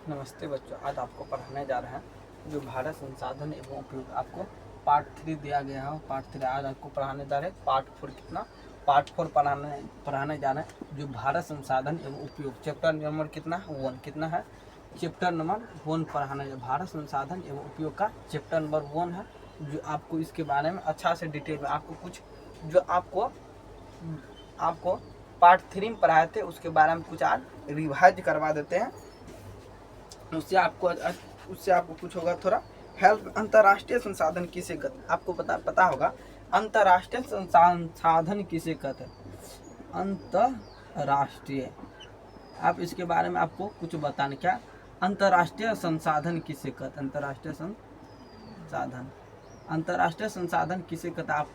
नमस्ते बच्चों, आज आपको पढ़ाने जा रहे हैं जो भारत संसाधन एवं उपयोग। आपको पार्ट 3 दिया गया है। पार्ट 3 आज आपको पढ़ाने जा रहे हैं। पार्ट 4 कितना? पार्ट 4 पढ़ाने जा रहे हैं जो भारत संसाधन एवं उपयोग। चैप्टर नंबर कितना? 1 कितना है? चैप्टर नंबर 1 पढ़ाने जा। भारत संसाधन एवं उपयोग का चैप्टर नंबर 1 है। जो आपको इसके बारे में अच्छा से डिटेल में आपको कुछ जो आपको पार्ट 3 में पढ़ाए थे उसके बारे में कुछ आज रिवाइज करवा देते हैं। उससे आपको कुछ होगा थोड़ा हेल्प। अंतर्राष्ट्रीय संसाधन किसे कहते हैं? आपको पता होगा अंतर्राष्ट्रीय संसाधन किसे कहते हैं? अंतर्राष्ट्रीय, आप इसके बारे में आपको कुछ बताने। क्या अंतर्राष्ट्रीय संसाधन किसे कहते हैं? अंतर्राष्ट्रीय संसाधन किसे कहते हैं? आप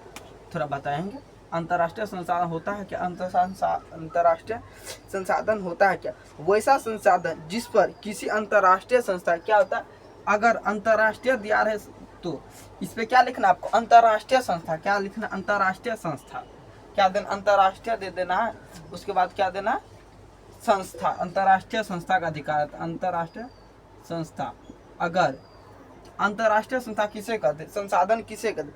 थोड़ा बताएंगे। अंतर्राष्ट्रीय संसाधन होता है क्या? अंतर्राष्ट्रीय संसाधन होता है क्या? वैसा संसाधन जिस पर किसी अंतर्राष्ट्रीय संस्था, क्या होता है? अगर अंतर्राष्ट्रीय दिया है तो इस पे क्या लिखना आपको? अंतर्राष्ट्रीय संस्था। क्या लिखना? अंतर्राष्ट्रीय संस्था। क्या देना? अंतर्राष्ट्रीय दे देना है। उसके बाद क्या देना है? संस्था। अंतर्राष्ट्रीय संस्था का अधिकार। अंतर्राष्ट्रीय संस्था। अगर अंतर्राष्ट्रीय संस्था किसे कहते? संसाधन किसे कहते?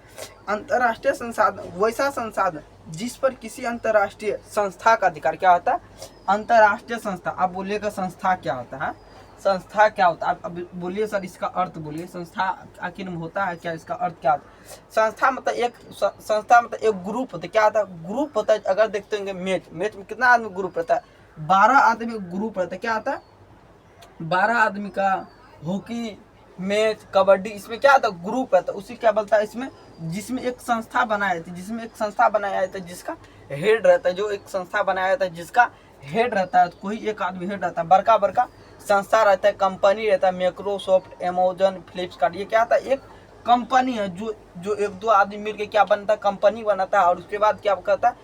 अंतर्राष्ट्रीय संसाधन वैसा संसाधन जिस पर किसी अंतर्राष्ट्रीय संस्था का अधिकार। क्या होता है? अंतर्राष्ट्रीय संस्था। आप बोलिएगा संस्था क्या होता है? संस्था क्या होता है? आप अब बोलिए सर, इसका अर्थ बोलिए। संस्था आखिर में होता है क्या? इसका अर्थ क्या होता है? संस्था मतलब एक ग्रुप होता है। क्या होता है? ग्रुप होता है। अगर देखते होंगे मैच में कितना आदमी ग्रुप रहता है? 12 आदमी ग्रुप रहता है। क्या होता है? 12 आदमी का हॉकी मैच, कबड्डी, इसमें क्या होता है? ग्रुप रहता है। उसी क्या बोलता है इसमें? जिसमें एक संस्था बनाई जाती है, जिसका हेड रहता है। जो एक संस्था बनाया जाता है जिसका हेड रहता है, कोई एक आदमी हेड रहता है। बड़का संस्था रहता है, कंपनी रहता है। माइक्रोसॉफ्ट, अमेजन, फ्लिपकार्ट, ये क्या होता है? एक कंपनी है जो एक दो आदमी मिलकर क्या बनता है? कंपनी बनाता है। और उसके बाद क्या करता है?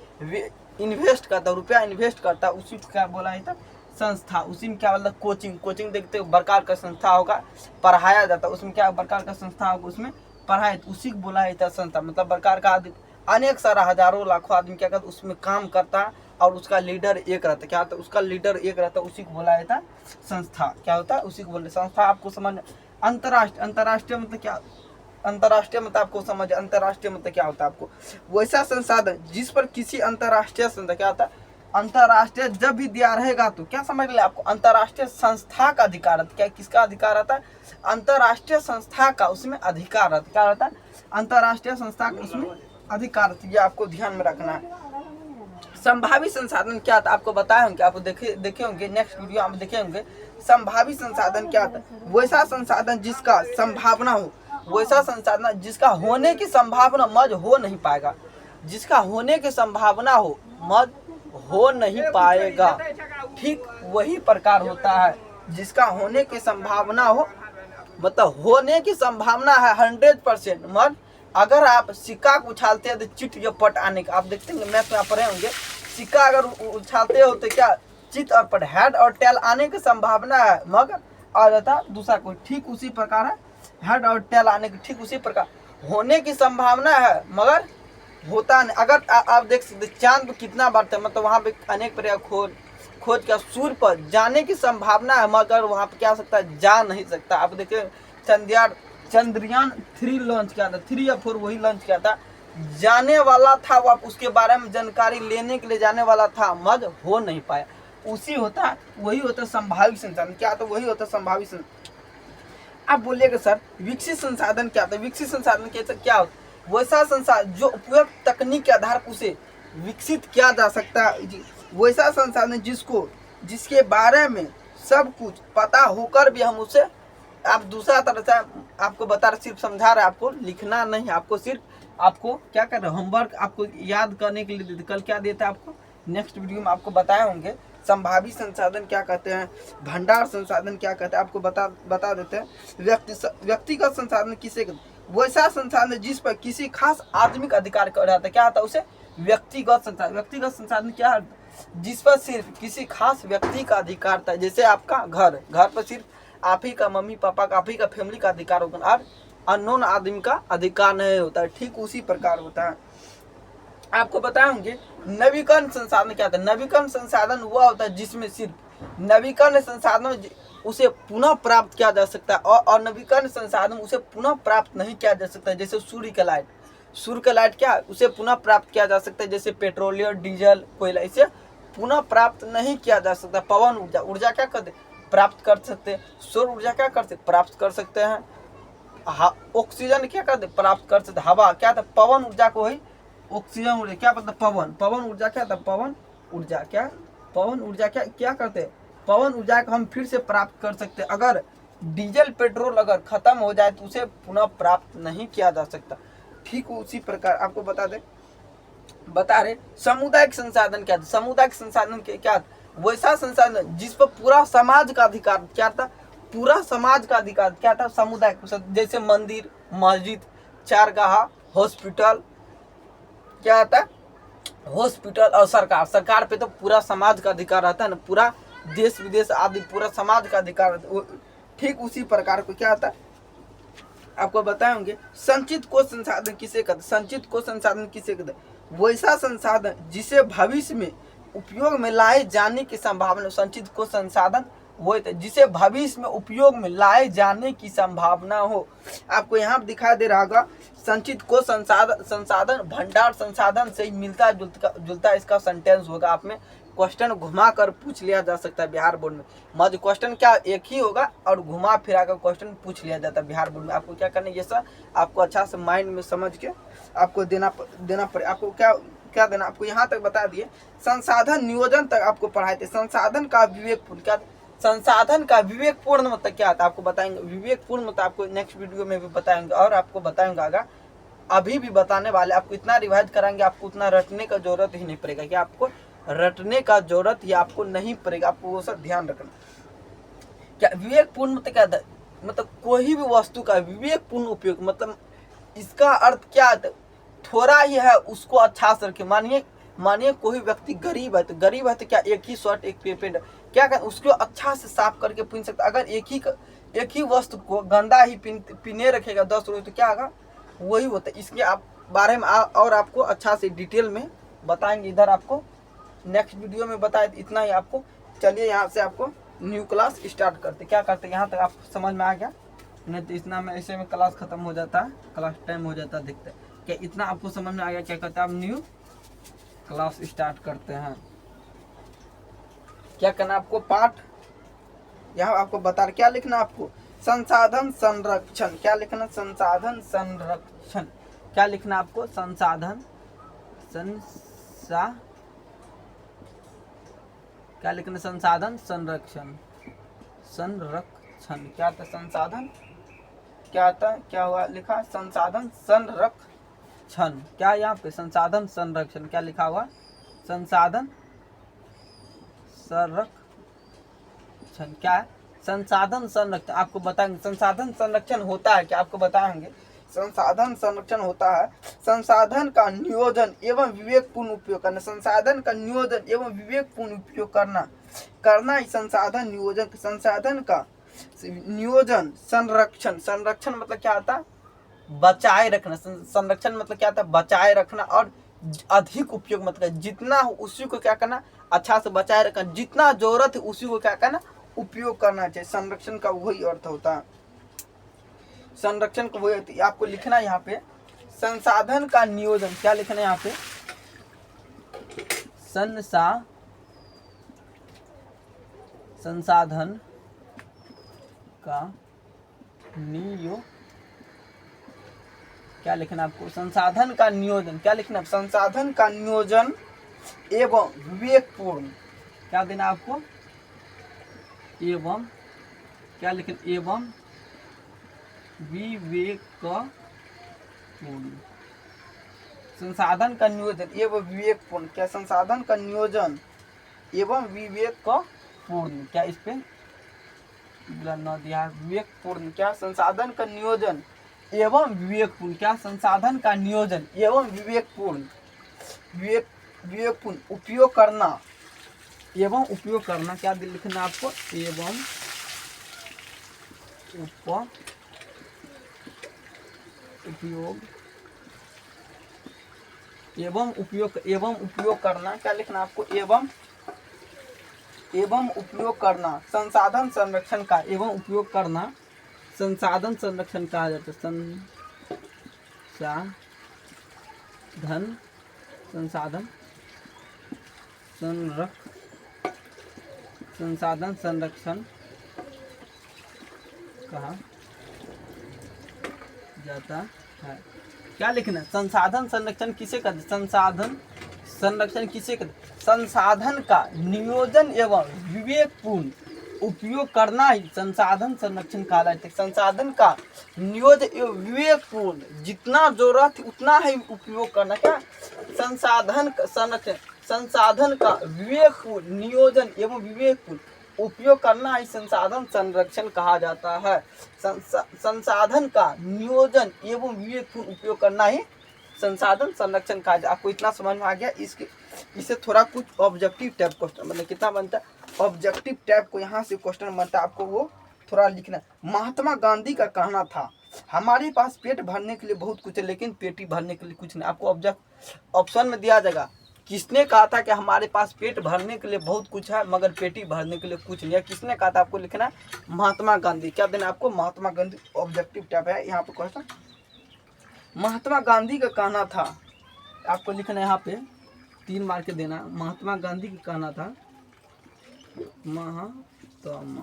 इन्वेस्ट करता है, रुपया इन्वेस्ट करता है। उसी को क्या बोला जाता है? संस्था। उसी में क्या बोलता है? कोचिंग देखते हो, प्रकार का संस्था होगा, पढ़ाया जाता है। उसमें क्या प्रकार का संस्था होगा? उसमें पढ़ाए, उसी को बोला जाता है संस्था। मतलब प्रकार का अनेक सारा हजारों लाखों आदमी क्या करता है? उसमें काम करता है और उसका लीडर एक रहता है। क्या होता है? उसका लीडर एक रहता है। उसी को बोला जाता है संस्था। क्या होता है? उसी को बोलते संस्था। आपको समझ अंतर्राष्ट्रीय मतलब क्या? अंतर्राष्ट्रीय मतलब आपको समझ। अंतर्राष्ट्रीय मतलब क्या होता है आपको? वैसा संसाधन जिस पर किसी अंतर्राष्ट्रीय संस्था, क्या होता है? अंतर्राष्ट्रीय जब भी दिया रहेगा तो क्या समझ ले आपको? अंतर्राष्ट्रीय संस्था का अधिकार रहता है। क्या किसका अधिकार रहता है? अंतर्राष्ट्रीय संस्था का उसमें अधिकार रहता है। क्या रहता है? अंतर्राष्ट्रीय संस्था का उसमें अधिकार रहता है। ये आपको ध्यान में रखना है। संभावित संसाधन क्या था? आपको बताए होंगे, आप देखे होंगे, नेक्स्ट वीडियो आप देखे होंगे। संभावित संसाधन क्या था? वैसा संसाधन जिसका संभावना हो, वैसा संसाधन जिसका होने की संभावना मज हो नहीं पाएगा। जिसका होने की संभावना हो, मज हो नहीं पाएगा। ठीक वही प्रकार होता है जिसका होने की संभावना हो, मतलब होने की संभावना है 100%। मत अगर आप सिक्का को उछालते हैं तो चिट या पट आने का, आप देखते हैं मैथ में आप पढ़े होंगे। सिक्का अगर उछालते हो तो क्या चिट और पट, हेड और टेल आने की संभावना है, मगर आ जाता दूसरा कोई। ठीक उसी प्रकार है हेड और टेल आने की, ठीक उसी प्रकार होने की संभावना है मगर होता नहीं। अगर आप देख सकते चांद पर कितना बढ़ता है, मतलब वहाँ पे अनेक प्रकार खोज का सूर्य पर जाने की संभावना है, मगर वहाँ पे क्या सकता है? जा नहीं सकता। आप देखिए चंद्रयान 3 लॉन्च किया था, 3 या 4 वही लॉन्च किया था। जाने वाला था वो, उसके बारे में जानकारी लेने के लिए जाने वाला था, मगर हो नहीं पाया। वही होता संभावित संसाधन। क्या तो वही होता संभावित संसाधन। आप बोलिएगा सर विकसित संसाधन क्या होता है? विकसित संसाधन क्या होता है? वैसा संसाधन जो उपयुक्त तकनीक के आधार पर उसे विकसित किया जा सकता है। वैसा संसाधन जिसके बारे में सब कुछ पता होकर भी हम उसे, आप दूसरा तरह से आपको बता रहे, सिर्फ समझा रहे, आपको लिखना नहीं, आपको सिर्फ आपको क्या कर रहे, होमवर्क आपको याद करने के लिए। कल क्या देता है आपको? नेक्स्ट वीडियो में आपको बताए होंगे संभावित संसाधन क्या कहते हैं, भंडार संसाधन क्या कहते हैं, आपको बता देते हैं। व्यक्तिगत संसाधन किसे कहते हैं? वैसा संसाधन जिस पर किसी खास आदमी का अधिकार रहता है। क्या होता है उसे? व्यक्तिगत संसाधन। व्यक्तिगत संसाधन क्या है? जिस पर सिर्फ किसी खास व्यक्ति का अधिकार था। जैसे आपका घर पर सिर्फ आप ही का, मम्मी पापा का, आप ही का फैमिली का अधिकार होगा और अननोन आदमी का अधिकार नहीं होता है। ठीक उसी प्रकार होता है। आपको बताएंगे नवीकरण संसाधन क्या होता है? नवीकरण संसाधन वह होता है जिसमें सिर्फ नवीकरण संसाधन उसे पुनः प्राप्त किया जा सकता है और नवीकरण संसाधन उसे पुनः प्राप्त नहीं किया जा सकता। जैसे सूर्य का लाइट क्या उसे पुनः प्राप्त किया जा सकता है, जैसे पेट्रोलियम, डीजल, कोयला, इसे पुनः प्राप्त नहीं किया जा सकता। पवन ऊर्जा क्या करते प्राप्त कर सकते हैं। सौर ऊर्जा क्या करते प्राप्त कर सकते हैं। ऑक्सीजन क्या करते प्राप्त कर सकते। हवा क्या था पवन ऊर्जा को ही ऑक्सीजन ऊर्जा क्या मतलब पवन ऊर्जा क्या था पवन ऊर्जा क्या करते पवन ऊर्जा को हम फिर से प्राप्त कर सकते। अगर डीजल पेट्रोल अगर खत्म हो जाए तो उसे पुनः प्राप्त नहीं किया जा सकता। ठीक उसी प्रकार आपको बता रहे सामुदायिक संसाधन क्या था। सामुदायिक संसाधन क्या था वैसा संसाधन जिस पर पूरा समाज का अधिकार क्या था। पूरा समाज का अधिकार क्या था सामुदायिक, जैसे मंदिर, मस्जिद, चारगाह, हॉस्पिटल क्या था हॉस्पिटल और सरकार पे तो पूरा समाज का अधिकार रहता है ना, पूरा देश विदेश आदि पूरा समाज का अधिकार। ठीक उसी प्रकार को क्या था आपको बताएंगे संचित कोश संसाधन किसे कहते। संचित कोश संसाधन किसे कहते वैसा संसाधन जिसे भविष्य में उपयोग में लाए जाने की संभावना। संचित कोश संसाधन वो जिसे भविष्य में उपयोग में लाए जाने की संभावना हो। आपको यहाँ दिखाई दे रहा होगा संचित कोश संसाधन भंडार संसाधन से मिलता जुलता इसका सेंटेंस होगा। आप में क्वेश्चन घुमा कर पूछ लिया जा सकता है बिहार बोर्ड में। मध्य क्वेश्चन क्या एक ही होगा और घुमा फिरा कर क्वेश्चन पूछ लिया जाता है बिहार बोर्ड में। आपको क्या करना है ये सब आपको अच्छा से माइंड में समझ के आपको देना पड़े। आपको क्या देना आपको यहाँ तक बता दिए संसाधन नियोजन तक आपको पढ़ाए थे। संसाधन का विवेकपूर्ण क्या संसाधन का विवेकपूर्ण मतलब क्या था आपको बताएंगे। विवेकपूर्ण मतलब आपको नेक्स्ट वीडियो में भी बताएंगे और आपको बताएंगे आगा अभी भी बताने वाले। आपको इतना रिवाइज कराएंगे आपको उतना रटने का जरूरत ही नहीं पड़ेगा। कि आपको रटने का जरूरत ही आपको नहीं पड़ेगा। आपको वो सब ध्यान रखना। क्या विवेकपूर्ण मतलब क्या था मतलब कोई भी वस्तु का विवेकपूर्ण उपयोग मतलब इसका अर्थ क्या है थोड़ा ही है उसको अच्छा से रखे। मानिए कोई व्यक्ति गरीब है तो क्या एक ही शर्ट एक पेंट क्या कर उसको अच्छा से साफ करके पहन सकता। अगर एक ही वस्तु को गंदा ही पीने रखेगा 10 रोज तो क्या होगा वही होता है। इसके आप बारे में और आपको अच्छा से डिटेल में बताएंगे। इधर आपको नेक्स्ट वीडियो में बताए इतना ही आपको। चलिए यहाँ से आपको न्यू क्लास स्टार्ट करते क्या करते यहाँ तक आप समझ में आ गया नहीं तो इतना में ऐसे में क्लास खत्म हो जाता है, क्लास टाइम हो जाता है। देखते क्या इतना आपको समझ में आ गया। क्या कहते हैं आप न्यू क्लास स्टार्ट करते हैं। क्या करना आपको पाठ यहाँ आपको बता रहे क्या लिखना आपको संसाधन संरक्षण। क्या लिखना संसाधन संरक्षण। क्या लिखना आपको संसाधन क्या लिखना संसाधन संरक्षण क्या था संसाधन क्या था क्या हुआ लिखा संसाधन संरक्षण। क्या यहाँ पे संसाधन संरक्षण क्या लिखा हुआ संसाधन संरक्षण क्या है संसाधन संरक्षण। आपको बताएंगे संसाधन संरक्षण होता है क्या आपको बताएंगे। संसाधन संरक्षण होता है संसाधन का नियोजन एवं विवेकपूर्ण उपयोग करना। संसाधन का नियोजन एवं विवेकपूर्ण उपयोग करना ही संसाधन नियोजन। संसाधन का नियोजन संरक्षण मतलब क्या आता बचाए रखना। संरक्षण मतलब क्या था बचाए रखना और अधिक उपयोग मतलब जितना उसी को क्या करना अच्छा से बचाए रखना। जितना जरूरत है उसी को क्या करना उपयोग करना चाहिए। संरक्षण का वही अर्थ होता है। संरक्षण का वही आपको लिखना यहाँ पे संसाधन का नियोजन। क्या लिखना है यहाँ पे संसाधन का क्या लिखना आपको संसाधन का नियोजन। क्या लिखना संसाधन का नियोजन एवं विवेकपूर्ण क्या देना आपको एवं क्या लिखना एवं विवेकपूर्ण। संसाधन का नियोजन एवं विवेकपूर्ण क्या संसाधन का नियोजन एवं विवेकपूर्ण क्या इस पे न दिया विवेकपूर्ण। क्या संसाधन का नियोजन एवं विवेकपूर्ण क्या संसाधन का नियोजन एवं विवेकपूर्ण विवेकपूर्ण उपयोग करना एवं उपयोग करना। क्या लिखना आपको एवं उपयोग करना। क्या लिखना आपको एवं एवं उपयोग करना संसाधन संरक्षण का एवं उपयोग करना संसाधन संरक्षण कहा जाता है। संसाधन संरक्षण कहा जाता है। क्या लिखना है? संसाधन संरक्षण किसे कहते हैं? संसाधन संरक्षण किसे कहते हैं? संसाधन का नियोजन एवं विवेकपूर्ण उपयोग करना ही संसाधन संरक्षण कहलाता है। संसाधन का नियोजन एवं विवेकपूर्ण जितना जरूरत उतना ही उपयोग करना। क्या? संसाधन संरक्षण संसाधन का विवेकपूर्ण नियोजन एवं विवेकपूर्ण उपयोग करना ही संसाधन संरक्षण कहा जाता है। संसाधन का नियोजन एवं विवेकपूर्ण उपयोग करना ही संसाधन संरक्षण कहा जाता है। आपको इतना समझ में आ गया? इससे थोड़ा कुछ ऑब्जेक्टिव टाइप क्वेश्चन मतलब कितना बनता है? ऑब्जेक्टिव टाइप को यहाँ से क्वेश्चन बनता है, आपको वो थोड़ा लिखना। महात्मा गांधी का कहना था हमारे पास पेट भरने के लिए बहुत कुछ है लेकिन पेटी भरने के लिए कुछ नहीं। आपको ऑप्शन में दिया जाएगा किसने कहा था कि हमारे पास पेट भरने के लिए बहुत कुछ है मगर पेटी भरने के लिए कुछ नहीं है। किसने कहा था? आपको लिखना है महात्मा गांधी। क्या देना आपको? महात्मा गांधी। ऑब्जेक्टिव टाइप है यहाँ पे क्वेश्चन। महात्मा गांधी का कहना था, आपको लिखना है यहाँ पे 3 मार्क के देना। महात्मा गांधी का कहना था महात्मा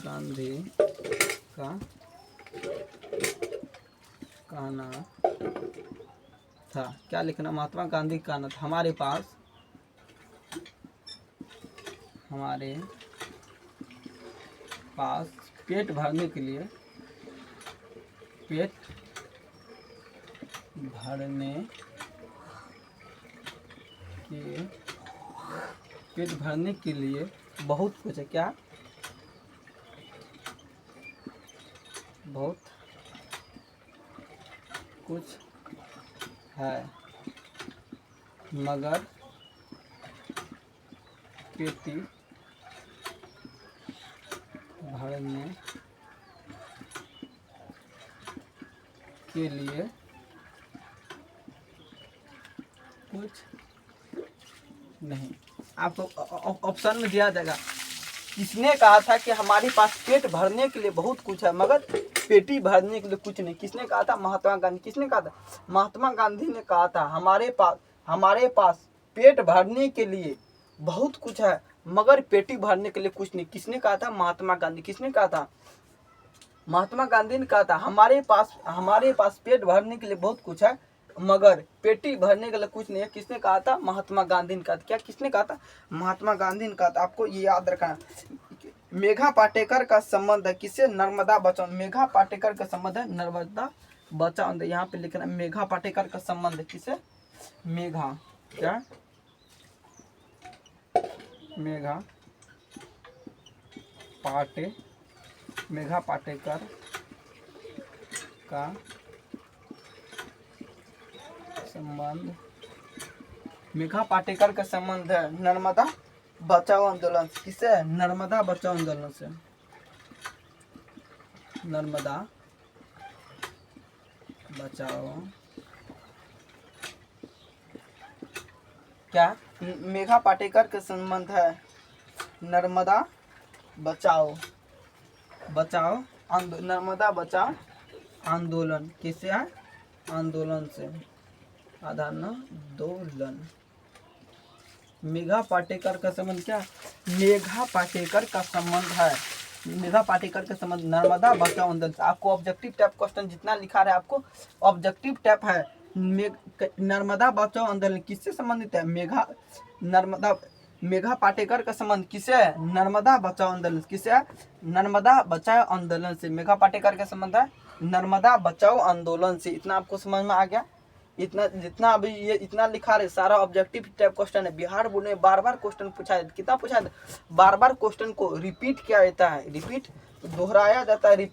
गांधी का कहना था। क्या लिखना? महात्मा गांधी का कहना था हमारे पास पेट भरने के लिए बहुत कुछ है। क्या? बहुत कुछ है मगर पेटी भरने के लिए कुछ नहीं। आपको ऑप्शन में दिया जाएगा किसने कहा था कि हमारे पास पेट भरने के लिए बहुत कुछ है मगर पेटी भरने के लिए कुछ नहीं। किसने कहा था? महात्मा गांधी। किसने कहा था? महात्मा गांधी ने कहा था हमारे पास पेट भरने के लिए बहुत कुछ है मगर पेटी भरने के लिए कुछ नहीं। किसने कहा था? महात्मा गांधी। किसने कहा था? महात्मा गांधी ने कहा था हमारे पास पेट भरने के लिए बहुत कुछ है मगर पेटी भरने के लिए कुछ नहीं है। किसने कहा था? महात्मा गांधी ने कहा था। क्या? किसने कहा था? महात्मा गांधी ने कहा था। आपको ये याद रखना। मेघा पाटेकर का संबंध है किससे? नर्मदा बचाओ। मेघा पाटेकर का संबंध है नर्मदा बचाओ। यहाँ पे लिखना मेघा पाटेकर का संबंध किससे? मेघा क्या? मेघा पाटेकर का संबंध मेघा पाटेकर का संबंध है नर्मदा बचाओ आंदोलन से। किससे? नर्मदा बचाओ आंदोलन से। नर्मदा बचाओ क्या? मेघा पाटेकर का संबंध है नर्मदा बचाओ नर्मदा बचाओ आंदोलन। किससे है? आंदोलन से। आंदोलन। मेघा पाटेकर का संबंध क्या? मेघा पाटेकर का संबंध है मेघा पाटेकर का संबंध नर्मदा बचाओ आंदोलन से। आपको ऑब्जेक्टिव टाइप क्वेश्चन जितना लिखा रहा है आपको ऑब्जेक्टिव टाइप है। नर्मदा बचाओ आंदोलन किससे संबंधित है? मेघा पाटेकर का संबंध किससे है? नर्मदा बचाओ आंदोलन। किससे है? नर्मदा बचाओ आंदोलन से। मेघा पाटेकर का संबंध है नर्मदा बचाओ आंदोलन से। इतना आपको समझ में आ गया? इतना जितना अभी ये इतना लिखा रहे सारा ऑब्जेक्टिव टाइप क्वेश्चन है। बिहार बोर्ड में बार बार क्वेश्चन पूछा है। कितना पूछा है? बार बार क्वेश्चन को रिपीट किया जाता है। रिपीट दोहराया जाता है।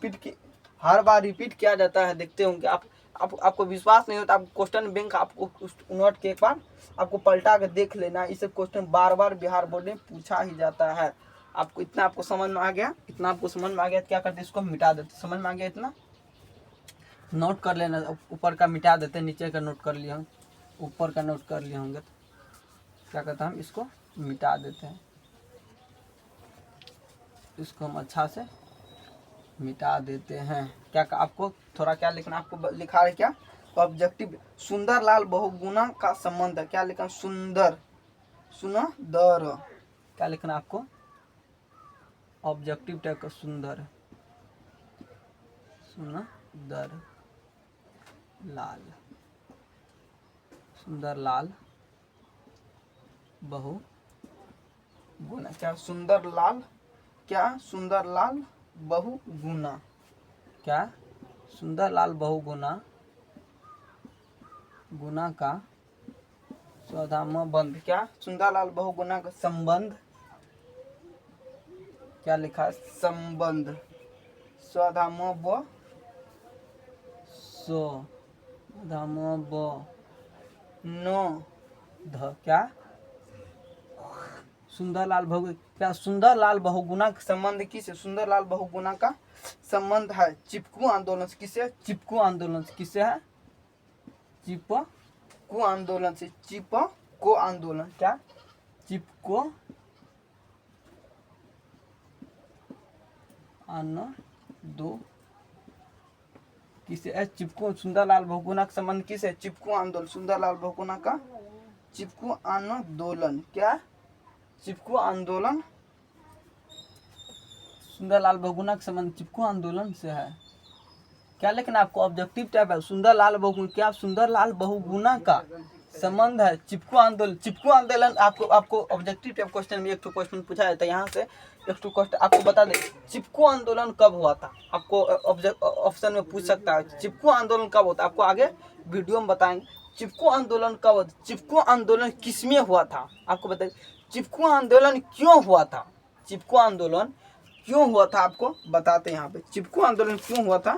हर बार रिपीट किया जाता है। देखते होंगे आपको विश्वास नहीं होता आप क्वेश्चन बैंक आपको नोट के एक बार आपको पलटा कर देख लेना। इसे क्वेश्चन बार बार बिहार बोर्ड में पूछा ही जाता है। आपको समझ में आ गया? इतना आपको समझ में आ गया? क्या करते? इसको मिटा देते। समझ में आ गया? इतना नोट कर लेना। ऊपर का मिटा देते, नीचे का नोट कर लिया। ऊपर का नोट कर लिए होंगे, तो क्या कहते हैं हम इसको मिटा देते हैं। इसको हम अच्छा से मिटा देते हैं। क्या आपको थोड़ा क्या लिखना, आपको लिखा है क्या ऑब्जेक्टिव, सुंदर लाल बहुगुणा का संबंध है। क्या लिखना, सुंदर सुंदर, क्या लिखना आपको ऑब्जेक्टिव टाइप का, सुंदर सुंदर लाल, सुंदर लाल बहुगुणा। क्या सुंदर लाल, क्या सुंदर लाल बहुगुणा, क्या सुंदर लाल बहुगुणा गुना का स्वधामबंध। क्या सुंदर लाल बहुगुणा का संबंध, क्या लिखा है संबंध, स्वधामब स्वधामब नो ध, क्या सुंदर लाल बहु, क्या सुंदर लाल बहुगुणा का संबंध किसे, सुंदर लाल बहुगुणा का संबंध है चिपकू आंदोलन से। किसे, चिपकू आंदोलन से। किसे है, चिपको आंदोलन से। चिपको आंदोलन, क्या चिपको दो किसे, चिपको, सुंदर लाल बहुगुणा का संबंध किसे, चिपको आंदोलन, सुंदर लाल बहुगुणा का चिपको आंदोलन, क्या चिपको आंदोलन, सुंदर लाल बहुगुणा का संबंध चिपको आंदोलन से है। क्या लिखना आपको ऑब्जेक्टिव टाइप है, सुंदर लाल बहुगुणा, क्या सुंदर लाल बहुगुणा का संबंध है चिपको आंदोलन। चिपको आंदोलन आपको ऑब्जेक्टिव टाइप क्वेश्चन में एक तो क्वेश्चन पूछा जाता है, यहाँ से एक तो क्वेश्चन आपको बता दे चिपको आंदोलन कब हुआ था, आपको ऑप्शन में पूछ सकता है चिपको आंदोलन कब होता है, आपको आगे वीडियो में बताएंगे चिपको आंदोलन कब होता, चिपको आंदोलन किसमें हुआ था, आपको बताइए चिपको आंदोलन क्यों हुआ था, चिपको आंदोलन क्यों हुआ था, आपको बताते हैं यहाँ पे चिपको आंदोलन क्यों हुआ था।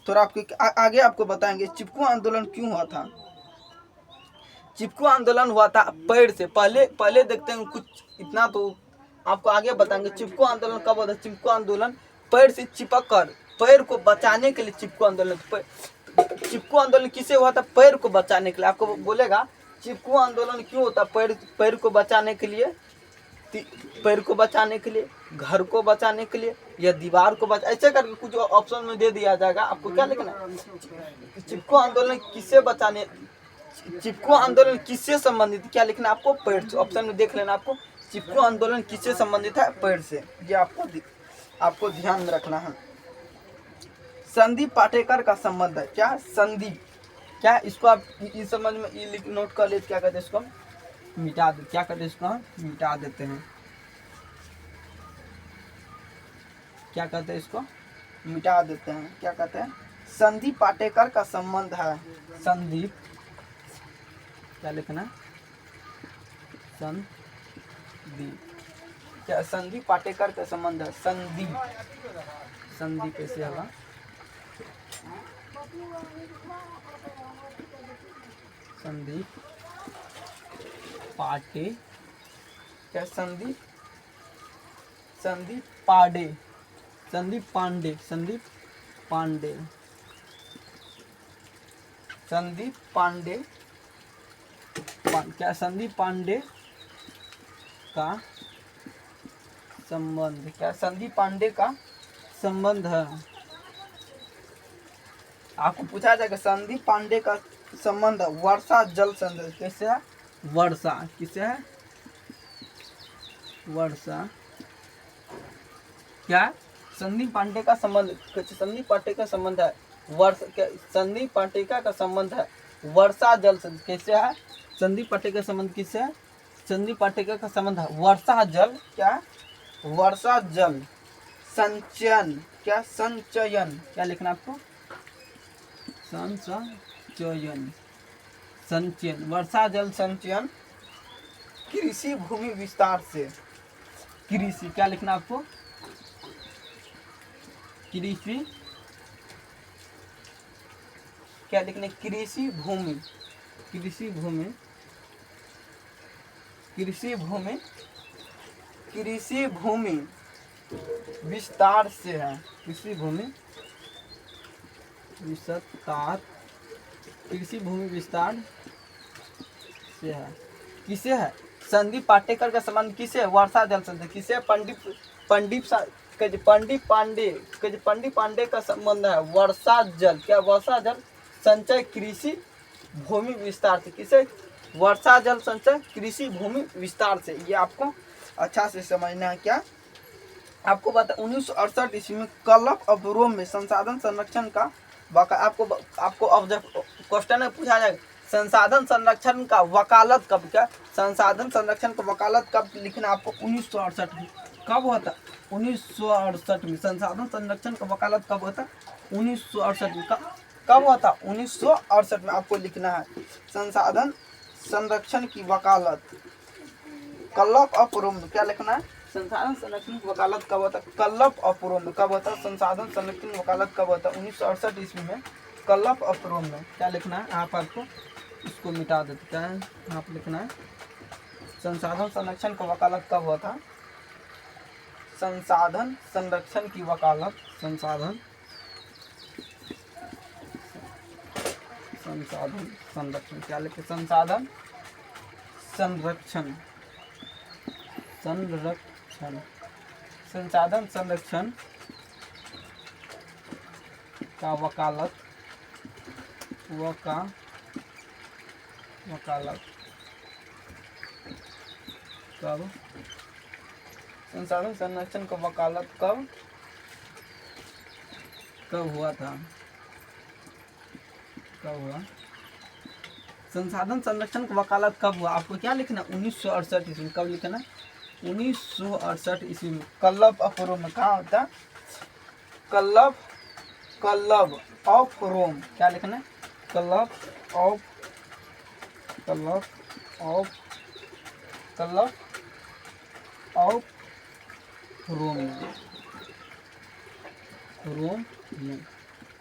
थोड़ा आपके आगे आपको बताएंगे चिपको आंदोलन क्यों हुआ था। चिपको आंदोलन हुआ था पेड़ से, पहले देखते हैं कुछ इतना तो आपको आगे बताएंगे चिपको आंदोलन कब हुआ था। चिपको आंदोलन पेड़ से चिपक कर पेड़ को बचाने के लिए चिपको आंदोलन, चिपको आंदोलन किसे हुआ था, पेड़ को बचाने के लिए। आपको बोलेगा चिपको आंदोलन क्यों होता, पेड़ को बचाने के लिए, पेड़ को बचाने के लिए, घर को बचाने के लिए, या दीवार को बचा, ऐसे करके कुछ ऑप्शन में दे दिया जाएगा। आपको क्या लिखना, चिपको आंदोलन किससे बचाने, चिपको आंदोलन किससे संबंधित, क्या लिखना आपको पेड़ से। ऑप्शन में देख लेना आपको चिपको आंदोलन किससे संबंधित है, पेड़ से। ये आपको ध्यान में रखना है। संदीप पाटेकर का संबंध है, क्या संदीप, क्या इसको आप इस समझ में नोट कर ले, क्या कहते हैं इसको मिटा दे, क्या कहते हैं इसको हम मिटा देते हैं, क्या कहते हैं इसको मिटा देते हैं, क्या कहते हैं संदीप पाटेकर का संबंध है। संदीप, क्या लिखना संदीप, क्या संदीप पाटेकर का संबंध है। संदीप, संदीप कैसे होगा, संदीप पाटे, क्या संदीप पांडे, संदीप पांडे, संदीप पांडे, संदीप पांडे, क्या संदीप पांडे का संबंध, क्या संदीप पांडे का संबंध है। आपको पूछा जाएगा संदीप पांडे का संबंध वर्षा जल संचयन, कैसे है वर्षा, किसे है वर्षा, क्या संदीप पांडे का संबंध, संदीप पांडे का संबंध है वर्षा, संदीप पाटेकर का संबंध है वर्षा जल, कैसे है संदीप पाटेकर का संबंध किससे है, संदीप पाटेकर का संबंध है वर्षा जल, क्या वर्षा जल संचयन, क्या संचयन, क्या लिखना आपको संचयन, संचयन, वर्षा जल संचयन कृषि भूमि विस्तार से, कृषि, क्या लिखना आपको कृषि, क्या लिखने कृषि भूमि, कृषि भूमि, कृषि भूमि, कृषि भूमि विस्तार से है, कृषि भूमि विस्तार, कृषि भूमि विस्तार से है, किसे है? संदीप पाटेकर का संबंध किसे? वर्षा जल संचय। किसे? पंडित पांडे का संबंध है वर्षा जल, क्या? वर्षा जल संचय कृषि भूमि विस्तार से। किसे? वर्षा जल संचय कृषि भूमि विस्तार से। ये आपको अच्छा से समझना है। क्या आपको बता 1968 ईस्वी में क्लब ऑफ रोम में संसाधन संरक्षण का आपको अब जब क्वेश्चन में पूछा जाएगा संसाधन संरक्षण का वकालत कब, क्या संसाधन संरक्षण का वकालत कब लिखना आपको? 1968 में। कब होता? 1968 में। संसाधन संरक्षण का वकालत कब होता? 1968 में। कब होता? 1968 में आपको लिखना है संसाधन संरक्षण की वकालत। क्लब ऑफ रोम में क्या लिखना है? संसाधन संरक्षण की वकालत कब होता? क्लब ऑफ रोम में। कब होता? संसाधन संरक्षण वकालत कब होता? 1968 ईस्वी में क्लब ऑफ रोम में। क्या लिखना है? आप आपको इसको मिटा देते। क्या है आप लिखना है? संसाधन संरक्षण का वकालत कब होता? संसाधन संरक्षण की वकालत। संसाधन संरक्षण। क्या लिखे? संसाधन संरक्षण संसाधन संरक्षण का वकालत कब? संसाधन संरक्षण का वकालत कब हुआ था? कब हुआ? संसाधन संरक्षण का वकालत कब हुआ? आपको क्या लिखना? 1968 ईस्वी में। कब लिखना? 1968 ईस्वी में। क्लब ऑफ रोम में। कहाँ होता? Club of Rome. क्या लिखना है? क्लब ऑफ रोम में।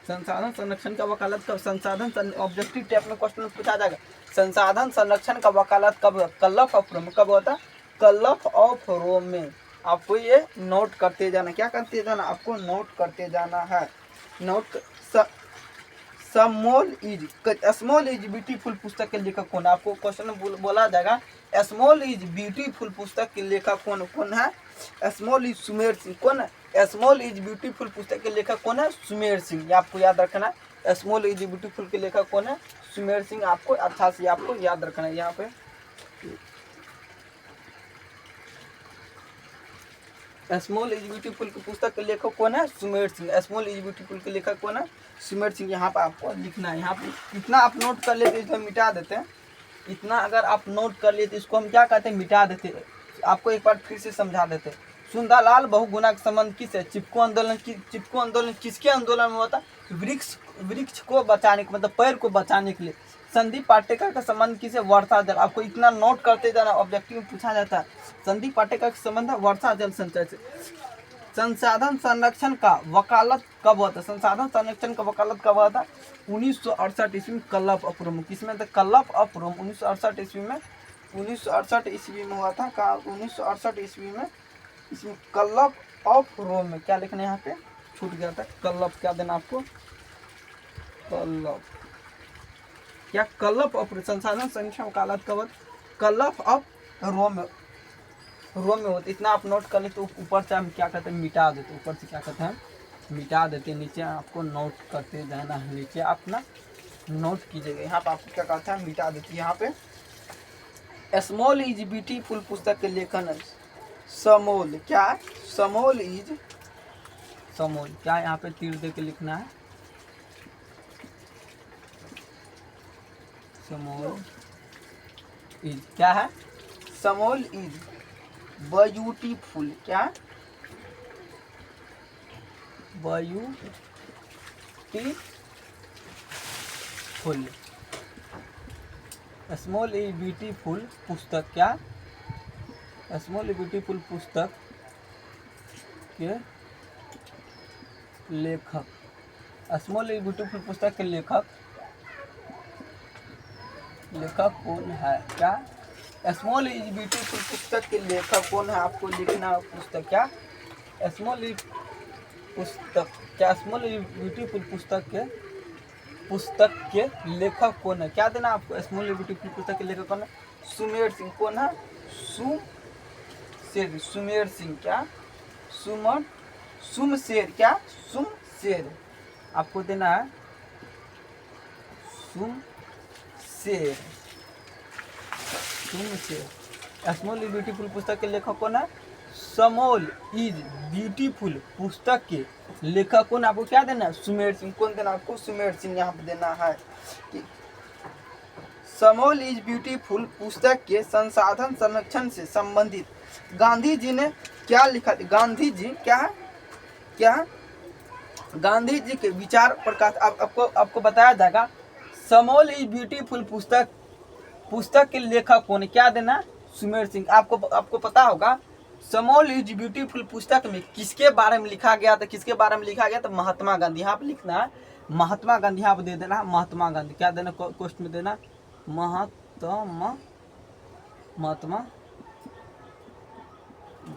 संसाधन संरक्षण का वकालत कब? संसाधन ऑब्जेक्टिव टाइप में क्वेश्चन पूछा जाएगा। संसाधन संरक्षण का वकालत कब? Club of Rome. कब होता? क्लब ऑफ रोम में। आपको ये नोट करते जाना। क्या करते जाना? आपको नोट करते जाना है। नोट स्मॉल इज ब्यूटीफुल पुस्तक के लेखक कौन? आपको क्वेश्चन में बोला जाएगा स्मॉल इज ब्यूटीफुल पुस्तक के लेखक कौन है? Small is Sumer Singh. कौन है? स्मॉल इज ब्यूटीफुल पुस्तक के लेखक कौन है? सुमेर सिंह। ये आपको याद रखना है। स्मॉल इज ब्यूटीफुल के लेखक कौन है? सुमेर सिंह। आपको अच्छा से आपको याद रखना है। यहाँ पे स्मॉल इज ब्यूटीफुल की पुस्तक के लेखक कौन है? Sumer Singh. Small is beautiful के लेखक कौन है? सुमेर सिंह। यहाँ पर आपको लिखना है। यहाँ पे इतना आप नोट कर लेते, इसको मिटा देते हैं। इतना अगर आप नोट कर लेते, इसको हम क्या कहते हैं? मिटा देते। आपको एक बार फिर से समझा देते। सुंदरलाल बहुगुणा का संबंध किस है? चिपको आंदोलन किसके आंदोलन में होता? वृक्ष को बचाने के, मतलब पेड़ को बचाने के लिए। संदीप पाटेकर का संबंध किसे? वर्षा जल। आपको इतना नोट करते जाना, ऑब्जेक्टिव में पूछा जाता है। संदीप पाटेकर का संबंध है वर्षा जल संचय से। संसाधन संरक्षण का वकालत कब होता? संसाधन संरक्षण का वकालत कब होता? 1968 ईस्वी में क्लब ऑफ रोम। किसमें था? क्लब ऑफ रोम 1968 ईस्वी में। 1968 ईस्वी में हुआ था। कहाँ? 1968 ईस्वी में। इसमें क्लब ऑफ रोम में। क्या लिखना है? यहाँ पे छूट गया था। क्लब क्या देना आपको? क्लब क्या? क्लब ऑफ संसाधन संरक्षण वकालत कब? क्लब ऑफ रोम में होती। इतना आप नोट कर ले तो ऊपर से हम क्या कहते हैं? मिटा देते। ऊपर से क्या कहते हैं? मिटा देते। नीचे आपको नोट करते जाना है। नीचे आप ना नोट कीजिएगा। यहाँ पे आपको क्या कहते हैं? मिटा देते। यहाँ पे स्मॉल इज ब्यूटीफुल पुस्तक के लेखन समोल। क्या है? समोल इज क्या? यहाँ पे तीर दे के लिखना है। समोल इज क्या है? Small is beautiful. क्या? ब्यूटीफुल। स्मॉल इज ब्यूटीफुल पुस्तक। क्या? स्मॉल ब्यूटीफुल पुस्तक के लेखक। स्मॉल ब्यूटीफुल पुस्तक के लेखक कौन है? क्या? स्मॉल इज ब्यूटीफुल पुस्तक के लेखक कौन है? आपको लिखना पुस्तक। क्या? स्मॉल इज पुस्तक। क्या? स्मॉल इज ब्यूटीफुल पुस्तक के लेखक कौन है? क्या देना आपको? स्मॉल ब्यूटीफुल पुस्तक के लेखक कौन है? सुमेर सिंह कौन है? सुमेर सिंह क्या? सुमशेर क्या? सुमशेर आपको देना है सुमशेर। स्मॉल इज ब्यूटीफुल पुस्तक के लेखक कौन है? स्मॉल इज ब्यूटीफुल पुस्तक के लेखक कौन? आपको क्या देना है? सुमेर सिंह। कौन देना आपको? सुमेर सिंह यहाँ पे देना है। स्मॉल इज ब्यूटीफुल पुस्तक के संसाधन संरक्षण से संबंधित गांधी जी ने क्या लिखा? गांधी जी क्या है? गांधी जी के विचार प्रकाश आपको बताया जाएगा। स्मॉल इज ब्यूटीफुल पुस्तक के लेखक कौन? क्या देना? सुमेर सिंह। आपको पता होगा स्मॉल इज ब्यूटीफुल पुस्तक में किसके बारे में लिखा गया था? किसके बारे में लिखा गया था? महात्मा गांधी। यहाँ पे लिखना है महात्मा गांधी, यहाँ पे दे देना महात्मा गांधी। क्या देना? क्वेश्चन में देना महात्मा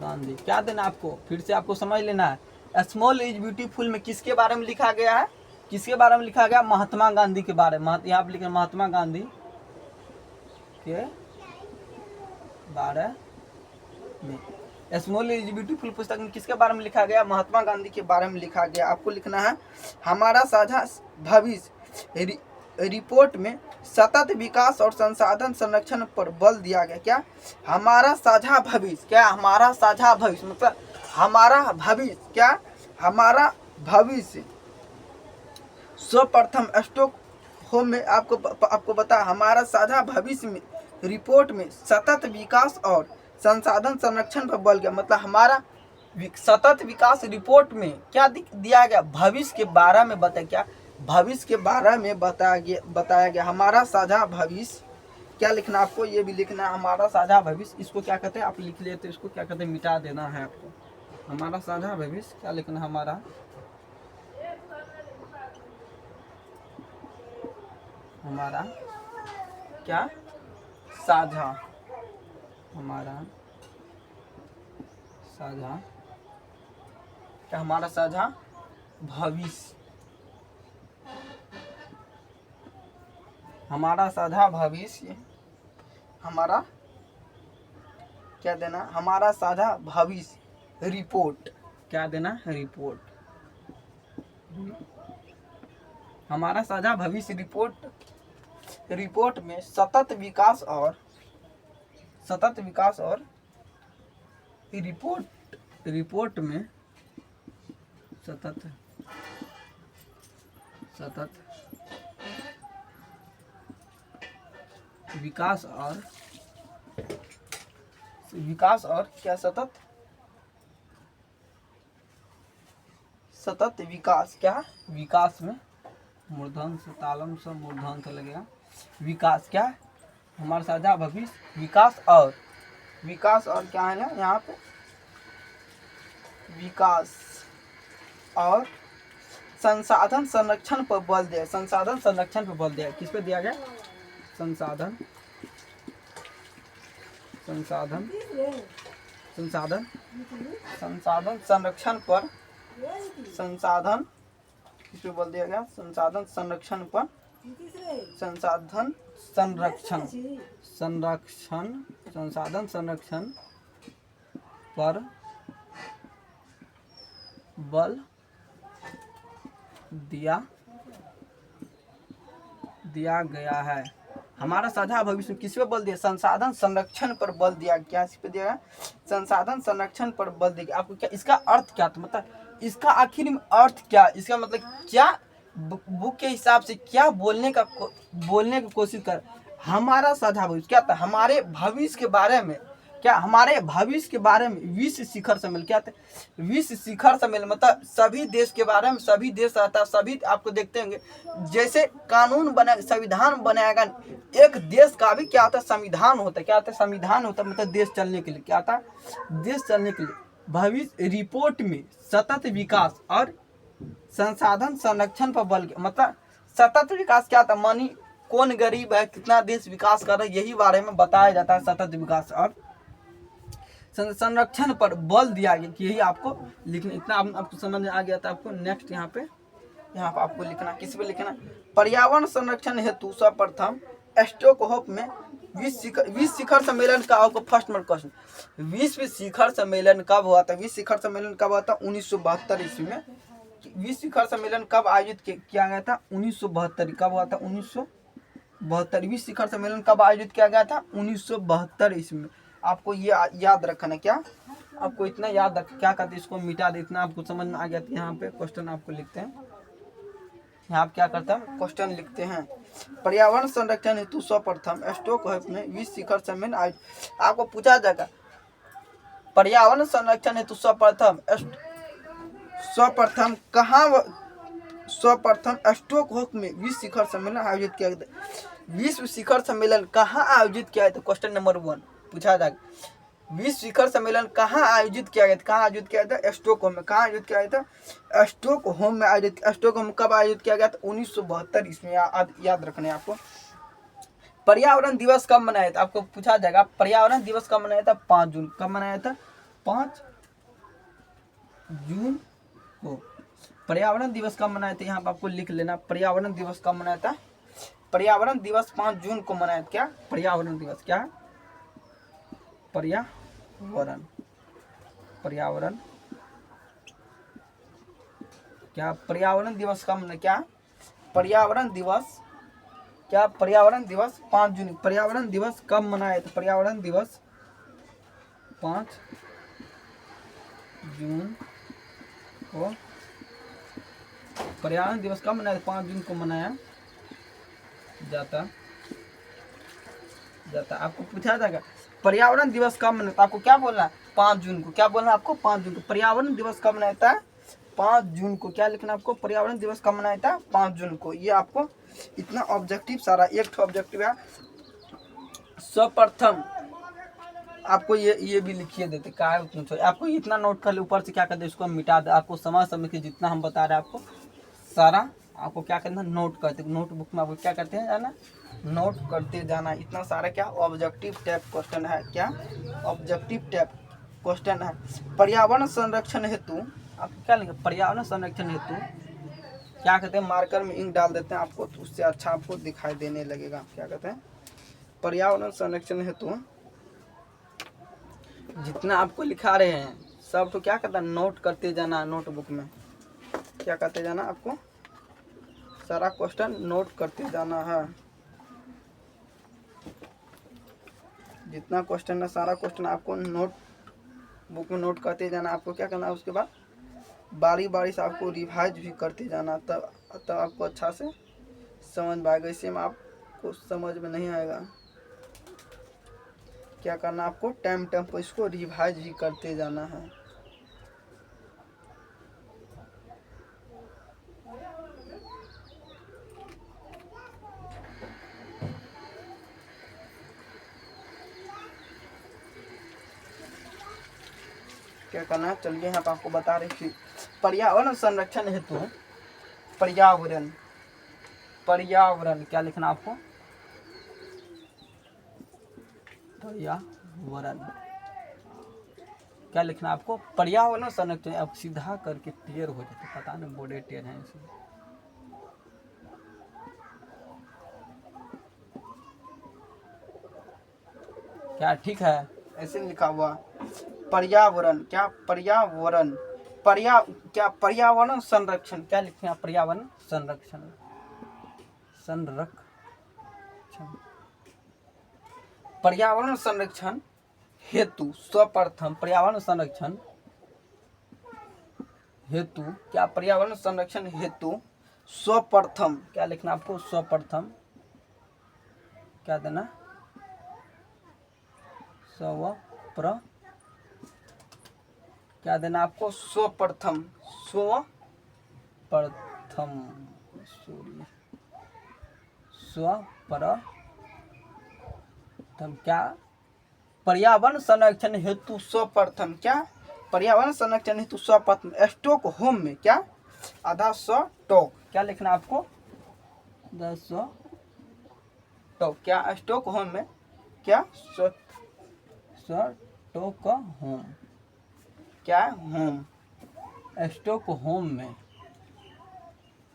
गांधी। क्या देना आपको? फिर से आपको समझ लेना है। स्मॉल इज ब्यूटीफुल में किसके बारे में लिखा गया है? किसके बारे में लिखा गया? महात्मा गांधी के बारे में। यहाँ पे लिखना महात्मा गांधी के बारे में। स्मॉल इज ब्यूटीफुल पुस्तक में किसके बारे में लिखा गया? महात्मा गांधी के बारे में लिखा गया। आपको लिखना है हमारा साझा भविष्य रिपोर्ट में सतत विकास और संसाधन संरक्षण पर बल दिया गया। क्या? हमारा साझा भविष्य। क्या? हमारा साझा भविष्य मतलब हमारा भविष्य। क्या? हमारा भविष्य सर्वप्रथम स्टॉकहोम में आपको बता हमारा साझा भविष्य में रिपोर्ट में सतत विकास और संसाधन संरक्षण पर बल गया। मतलब हमारा सतत विकास रिपोर्ट में क्या दिया गया? भविष्य के बारे में बताया। क्या? भविष्य के बारे में बताया गया। हमारा साझा भविष्य क्या लिखना आपको? ये भी लिखना है हमारा साझा भविष्य। इसको क्या कहते हैं? आप लिख लेते इसको क्या कहते हैं? मिटा देना है आपको। हमारा साझा भविष्य क्या लिखना? हमारा क्या? साझा। हमारा साझा क्या? हमारा साझा भविष्य। हमारा साझा भविष्य। हमारा क्या देना? हमारा साझा भविष्य रिपोर्ट। क्या देना? रिपोर्ट। हमारा साझा भविष्य रिपोर्ट में सतत विकास और रिपोर्ट में सतत विकास और क्या? सतत विकास। क्या? विकास में मूर्धन से तालम से मूर्धन से लगेगा। विकास क्या? हमारा साझा भविष्य विकास और क्या है ना यहाँ पे? विकास और संसाधन संरक्षण पर बल दिया। संसाधन संरक्षण पर बल दिया। किस पे दिया गया? संसाधन संरक्षण पर। किस पे बल दिया गया? संसाधन संरक्षण पर। संसाधन संरक्षण पर बल दिया गया है। हमारा साझा भविष्य किस पे बल दिया? संसाधन संरक्षण पर बल दिया। क्या इस पे दिया गया? संसाधन संरक्षण पर बल दिया। आपको क्या इसका अर्थ क्या था? मतलब इसका आखिर में अर्थ क्या? इसका मतलब क्या? बुक के हिसाब से क्या बोलने की कोशिश कर? हमारा साझा भविष्य क्या था? हमारे भविष्य के बारे में। क्या? हमारे भविष्य के बारे में विश्व शिखर सम्मेलन। क्या था? विश्व शिखर सम्मेलन मतलब सभी देश के बारे में। सभी देश रहता है, सभी आपको देखते होंगे जैसे कानून बना संविधान बनाएगा। एक देश का भी क्या होता है? संविधान होता है। क्या होता है? संविधान होता है मतलब देश चलने के लिए। क्या होता है? देश चलने के लिए। भविष्य रिपोर्ट में सतत विकास और संसाधन संरक्षण पर बल। मतलब सतत विकास क्या था? मानी कौन गरीब है, कितना देश विकास कर रहा है, यही बारे में बताया जाता है। सतत विकास और संरक्षण पर बल दिया गया। यही आपको लिखना। इतना आपको समझ में आ गया था। आपको नेक्स्ट यहाँ पे आपको लिखना। किस पे लिखना? पर्यावरण संरक्षण हेतु सर्वप्रथम स्टॉकहोम में विश्व शिखर सम्मेलन का आपको फर्स्ट नंबर क्वेश्चन, विश्व शिखर सम्मेलन कब हुआ था? विश्व शिखर सम्मेलन कब हुआ था? 1972 ईस्वी में। विश्व शिखर सम्मेलन कब आयोजित किया गया था? 1972। कब हुआ था? 1972। विश्व शिखर सम्मेलन कब आयोजित किया गया था? 1972 ईस्वी में। आपको ये याद रखना, क्या आपको इतना याद रख, क्या कहते हैं इसको मिटा दे, इतना आपको समझ में आ गया। यहाँ पे क्वेश्चन आपको लिखते हैं, यहाँ आप क्या करते हैं क्वेश्चन लिखते हैं। पर्यावरण संरक्षण हेतु सर्वप्रथम स्टॉकहोम में विश्व शिखर सम्मेलन आयोजित। आपको पूछा जाएगा पर्यावरण संरक्षण हेतु सर्वप्रथम कहाँ, सर्वप्रथम स्टॉकहोम में विश्व शिखर सम्मेलन आयोजित किया गया। विश्व शिखर सम्मेलन कहाँ आयोजित किया गया? क्वेश्चन नंबर 1 पूछा जाएगा, विश्व शिखर सम्मेलन कहाँ आयोजित किया गया? कहाँ आयोजित किया गया था? स्टॉकहोम में। कहाँ आयोजित किया गया था? स्टॉकहोम में आयोजित। स्टॉकहोम कब आयोजित किया गया था? 1972 इसमें याद रखने आपको। पर्यावरण दिवस कब मनाया था? आपको पूछा जाएगा पर्यावरण दिवस कब मनाया था? 5 जून। कब मनाया था? 5 जून को। पर्यावरण दिवस कब मनाया था? यहाँ पर आपको लिख लेना, पर्यावरण दिवस कब मनाया था? पर्यावरण दिवस 5 जून को मनाया था। क्या पर्यावरण दिवस? क्या पर्यावरण, पर्यावरण, क्या पर्यावरण दिवस कब, क्या पर्यावरण दिवस, क्या पर्यावरण दिवस 5 जून। पर्यावरण दिवस कब मनाया था? पर्यावरण दिवस 5 जून को। पर्यावरण दिवस कब मनाया? 5 जून को मनाया जाता। आपको पूछा जाएगा पर्यावरण दिवस कब मनाता? आपको क्या बोलना है? 5 जून को। क्या बोलना है आपको? 5 जून को। पर्यावरण दिवस कब मनाता है? 5 जून को। क्या लिखना आपको? पर्यावरण दिवस कब मनाता है? 5 जून को। ये आपको इतना ऑब्जेक्टिव सारा, एक ऑब्जेक्टिव है। सर्वप्रथम आपको ये भी लिखिए देते, क्या है उतना छोड़िए, आपको इतना नोट कर ले, ऊपर से क्या करते इसको मिटा दे। आपको समझ के जितना हम बता रहे हैं आपको सारा आपको क्या करना, नोट करते, नोटबुक में आपको क्या करते हैं जाना, नोट करते जाना। इतना सारा क्या ऑब्जेक्टिव टाइप क्वेश्चन है, क्या ऑब्जेक्टिव टाइप क्वेश्चन है। पर्यावरण संरक्षण हेतु आप क्या लेंगे? पर्यावरण संरक्षण हेतु क्या कहते हैं, मार्कर में इंक डाल देते हैं आपको, तो उससे अच्छा आपको दिखाई देने लगेगा। क्या कहते हैं पर्यावरण संरक्षण हेतु जितना आपको लिखा रहे हैं सब तो क्या करता है, नोट करते जाना। नोटबुक में क्या करते जाना, आपको सारा क्वेश्चन नोट करते जाना है। जितना क्वेश्चन है सारा क्वेश्चन आपको नोट बुक में नोट करते जाना। आपको क्या करना है, उसके बाद बारी बारी से आपको रिवाइज भी करते जाना, तब आपको अच्छा से समझ में आएगा। इसी में आपको समझ में नहीं आएगा, क्या करना आपको टाइम पर इसको रिवाइज भी करते जाना है। क्या करना है, चलिए यहाँ पर आपको बता रहे कि पर्यावरण संरक्षण हेतु पर्यावरण क्या लिखना आपको, पर्यावरण क्या लिखना आपको, पर्यावरण संरक्षण। अब सीधा करके टेढ़ हो जाते, पता नहीं बोर्डे टेढ़ है इसमें। क्या ठीक है, ऐसे लिखा हुआ पर्यावरण, क्या पर्यावरण, क्या पर्यावरण संरक्षण, क्या लिखते हैं पर्यावरण संरक्षण, पर्यावरण संरक्षण हेतु सर्वप्रथम, पर्यावरण संरक्षण हेतु, क्या पर्यावरण संरक्षण हेतु सर्वप्रथम, क्या लिखना आपको, सर्वप्रथम क्या देना, क्या देना आपको, सर्वप्रथम क्या पर्यावरण संरक्षण हेतु सर्वप्रथम, क्या पर्यावरण संरक्षण हेतु सर्वप्रथम स्टॉकहोम में, क्या आधा स्टॉक, क्या लिखना आपको 10 स्टॉक, क्या स्टॉकहोम में, क्या स्टॉकहोम, क्या होम, स्टॉकहोम में,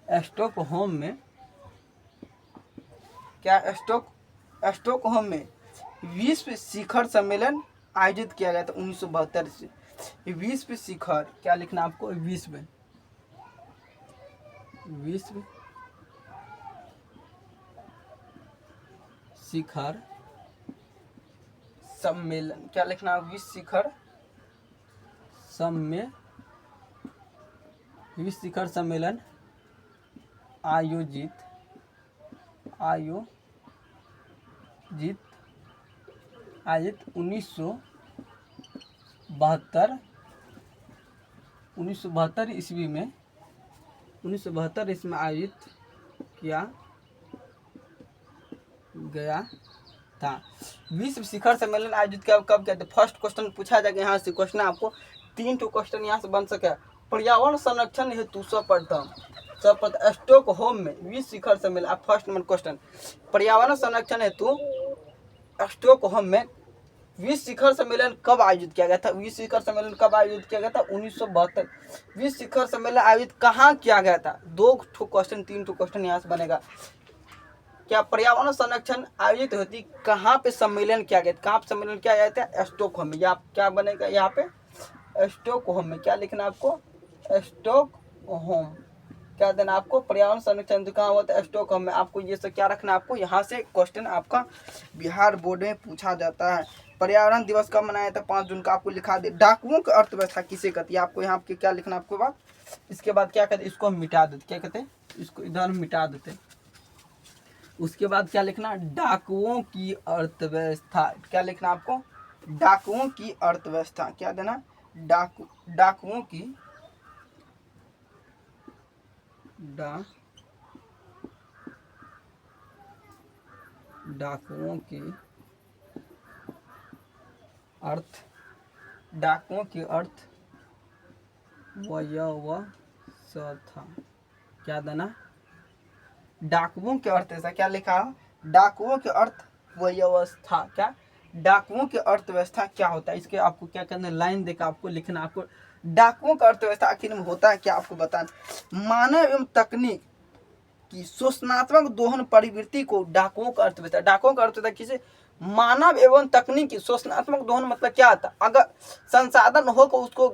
स्टॉकहोम में, क्या स्टॉकहोम में विश्व शिखर सम्मेलन आयोजित किया गया था 1972 से। विश्व शिखर क्या लिखना आपको, विश्व शिखर सम्मेलन, क्या लिखना है, विश्व शिखर सम्मेलन आयोजित 1972 ईस्वी में आयोजित किया गया था। विश्व शिखर सम्मेलन आयोजित कब किया था? फर्स्ट क्वेश्चन पूछा जाएगा यहाँ से। क्वेश्चन आपको 3 क्वेश्चन यहाँ से बन सके। पर्यावरण संरक्षण हेतु सर्वप्रथम स्टॉकहोम में विश्व शिखर सम्मेलन, आप फर्स्ट नंबर क्वेश्चन, पर्यावरण संरक्षण हेतु स्टॉकहोम में विश्व शिखर सम्मेलन कब आयोजित किया गया था? विश्व शिखर सम्मेलन कब आयोजित किया गया था? 1972। विश्व शिखर सम्मेलन आयोजित कहाँ किया गया था? 2 क्वेश्चन 3 क्वेश्चन यहाँ से बनेगा। क्या पर्यावरण संरक्षण आयोजित होती कहाँ पे सम्मेलन किया गया? कहाँ पे सम्मेलन किया गया था? स्टॉकहोम में। या क्या बनेगा यहाँ पे? स्टॉकहोम में। क्या लिखना आपको? स्टॉकहोम। क्या देना आपको? पर्यावरण संरक्षण कहाँ होता है? स्टॉकहोम में। आपको ये सब क्या रखना, आपको यहाँ से क्वेश्चन आपका बिहार बोर्ड में पूछा जाता है। पर्यावरण दिवस कब मनाया था? 5 जून का। आपको लिखा दे। डाकुओं की अर्थव्यवस्था किसे कहती है? आपको यहाँ पे क्या लिखना आपको बात। इसके बाद क्या कहते? इसको हम मिटा देते। क्या कहते? इसको इधर मिटा देते। उसके बाद क्या लिखना? डाकुओं की अर्थव्यवस्था। क्या लिखना आपको? डाकुओं की अर्थव्यवस्था। क्या देना? डाकुओं की अर्थव्यवस्था। क्या देना? डाकुओं की अर्थव्यवस्था। क्या लिखा? डाकुओं की अर्थव्यवस्था। क्या? डाकुओं की अर्थव्यवस्था क्या होता है? इसके आपको क्या करना है? लाइन देकर आपको लिखना। आपको डाकुओं का अर्थव्यवस्था आखिर में होता है क्या, आपको बताना। मानव एवं तकनीक की शोषणात्मक दोहन प्रवृत्ति को डाकुओं का अर्थव्यवस्था। डाकुओं का अर्थव्यवस्था किसे? मानव एवं तकनीक की शोषणात्मक दोहन मतलब क्या आता? अगर संसाधन हो तो उसको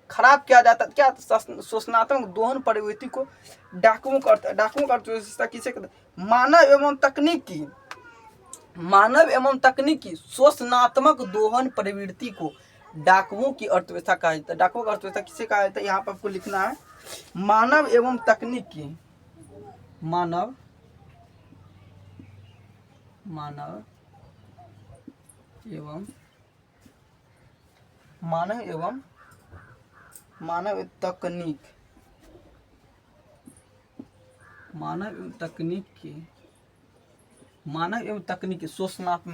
खराब किया जाता, क्या शोषणात्मक दोहन प्रवृत्ति को डाकुओं का अर्थव्यवस्था किसे कहते? मानव एवं तकनीकी शोषणात्मक दोहन प्रवृत्ति को डाकुओं की अर्थव्यवस्था कहा जाता है। डाकुओं का अर्थव्यवस्था किसे कहा जाता है? यहाँ पर आपको लिखना है मानव एवं तकनीकी शोषणात्मक।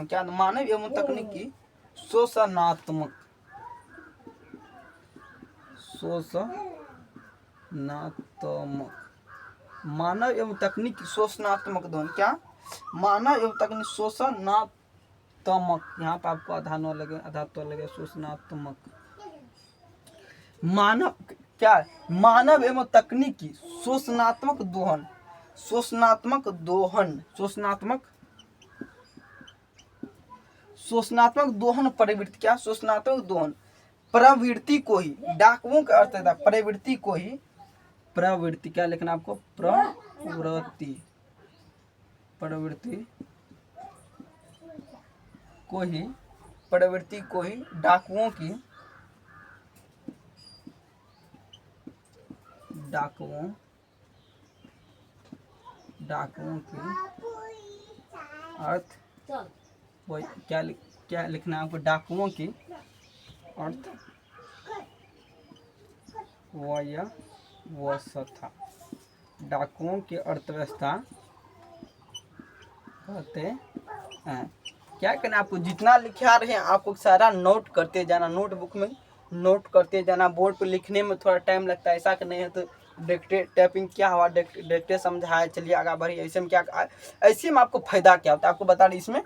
क्या? मानव एवं तकनीकी शोषणात्मक मानव एवं तकनीकी शोषणात्मक दोहन। क्या? मानव एवं तकनीकी शोषणात्मक। यहाँ पर आपको आधा न लगे, आधा तो लगे। शोषणात्मक मानव। क्या? मानव एवं तकनीकी शोषणात्मक दोहन प्रवृत्ति। क्या? शोषणात्मक दोहन प्रवृत्ति को ही डाकुओं का अर्थ है प्रवृत्ति को ही। प्रवृत्ति क्या लिखना आपको? प्रवृत्ति को ही डाकुओं की अर्थ वो क्या लिखना है आपको? डाकुओं की अर्थव्यवस्था। डाकुओं की अर्थव्यवस्था कहते हैं। क्या करना आपको? जितना लिखा रहे हैं आपको सारा नोट करते जाना। नोटबुक में नोट करते जाना। बोर्ड पर लिखने में थोड़ा टाइम लगता है, ऐसा कि नहीं है तो टाइपिंग क्या हुआ, डायरेक्ट समझाया, चलिए आगे बढ़िए। ऐसे में आपको फायदा क्या होता है? आपको बता दें इसमें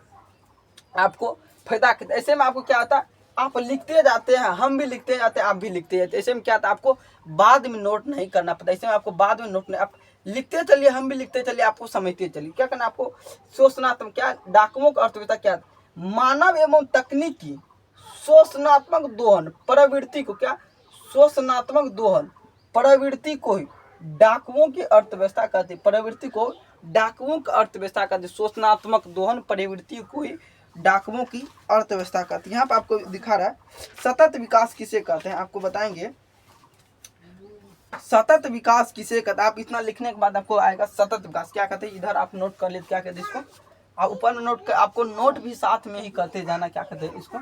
आपको फायदा। ऐसे में आपको क्या होता है? आप लिखते जाते हैं, हम भी लिखते जाते हैं, आप भी लिखते जाते हैं। ऐसे में क्या था? आपको बाद में नोट नहीं करना पड़ता। ऐसे में आपको बाद में नोट नहीं, आप लिखते चलिए, हम भी लिखते चलिए, आपको समझते चलिए। क्या करना आपको? शोषणात्मक। क्या? डाकुओं का अर्थव्यवस्था क्या? मानव एवं तकनीकी शोषणात्मक दोहन प्रवृत्ति को क्या शोषणात्मक दोहन प्रवृत्ति को ही डाकुओं की अर्थव्यवस्था कहते हैं। प्रवृत्ति को डाकुओं की अर्थव्यवस्था कहते हैं। शोषणात्मक दोहन प्रवृत्ति को ही डाकुओं की अर्थव्यवस्था कहते हैं। यहाँ पर आपको दिखा रहा है सतत विकास किसे कहते हैं, आपको बताएंगे सतत विकास किसे कहते हैं। आप इतना लिखने के बाद आपको आएगा सतत विकास क्या कहते हैं। इधर आप नोट कर लेते क्या कहते हैं इसको, और ऊपर में नोट कर आपको नोट भी साथ में ही करते जाना क्या कहते हैं इसको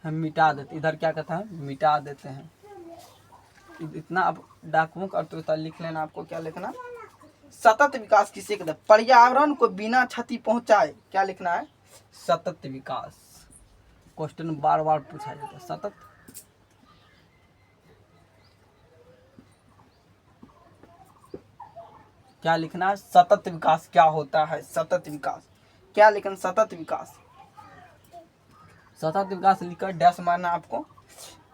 हम मिटा देते। इधर क्या कहता है मिटा देते हैं। इतना आप डाकुओं का अर्थव्यवस्था लिख लेना। आपको क्या लिखना सतत विकास किसे कहते हैं। पर्यावरण को बिना क्षति पहुंचाए क्या लिखना है सतत विकास। क्वेश्चन बार बार पूछा जाता है सतत क्या लिखना है सतत विकास क्या होता है। सतत विकास क्या लिखना सतत विकास। सतत विकास लिखकर डैश मारना आपको।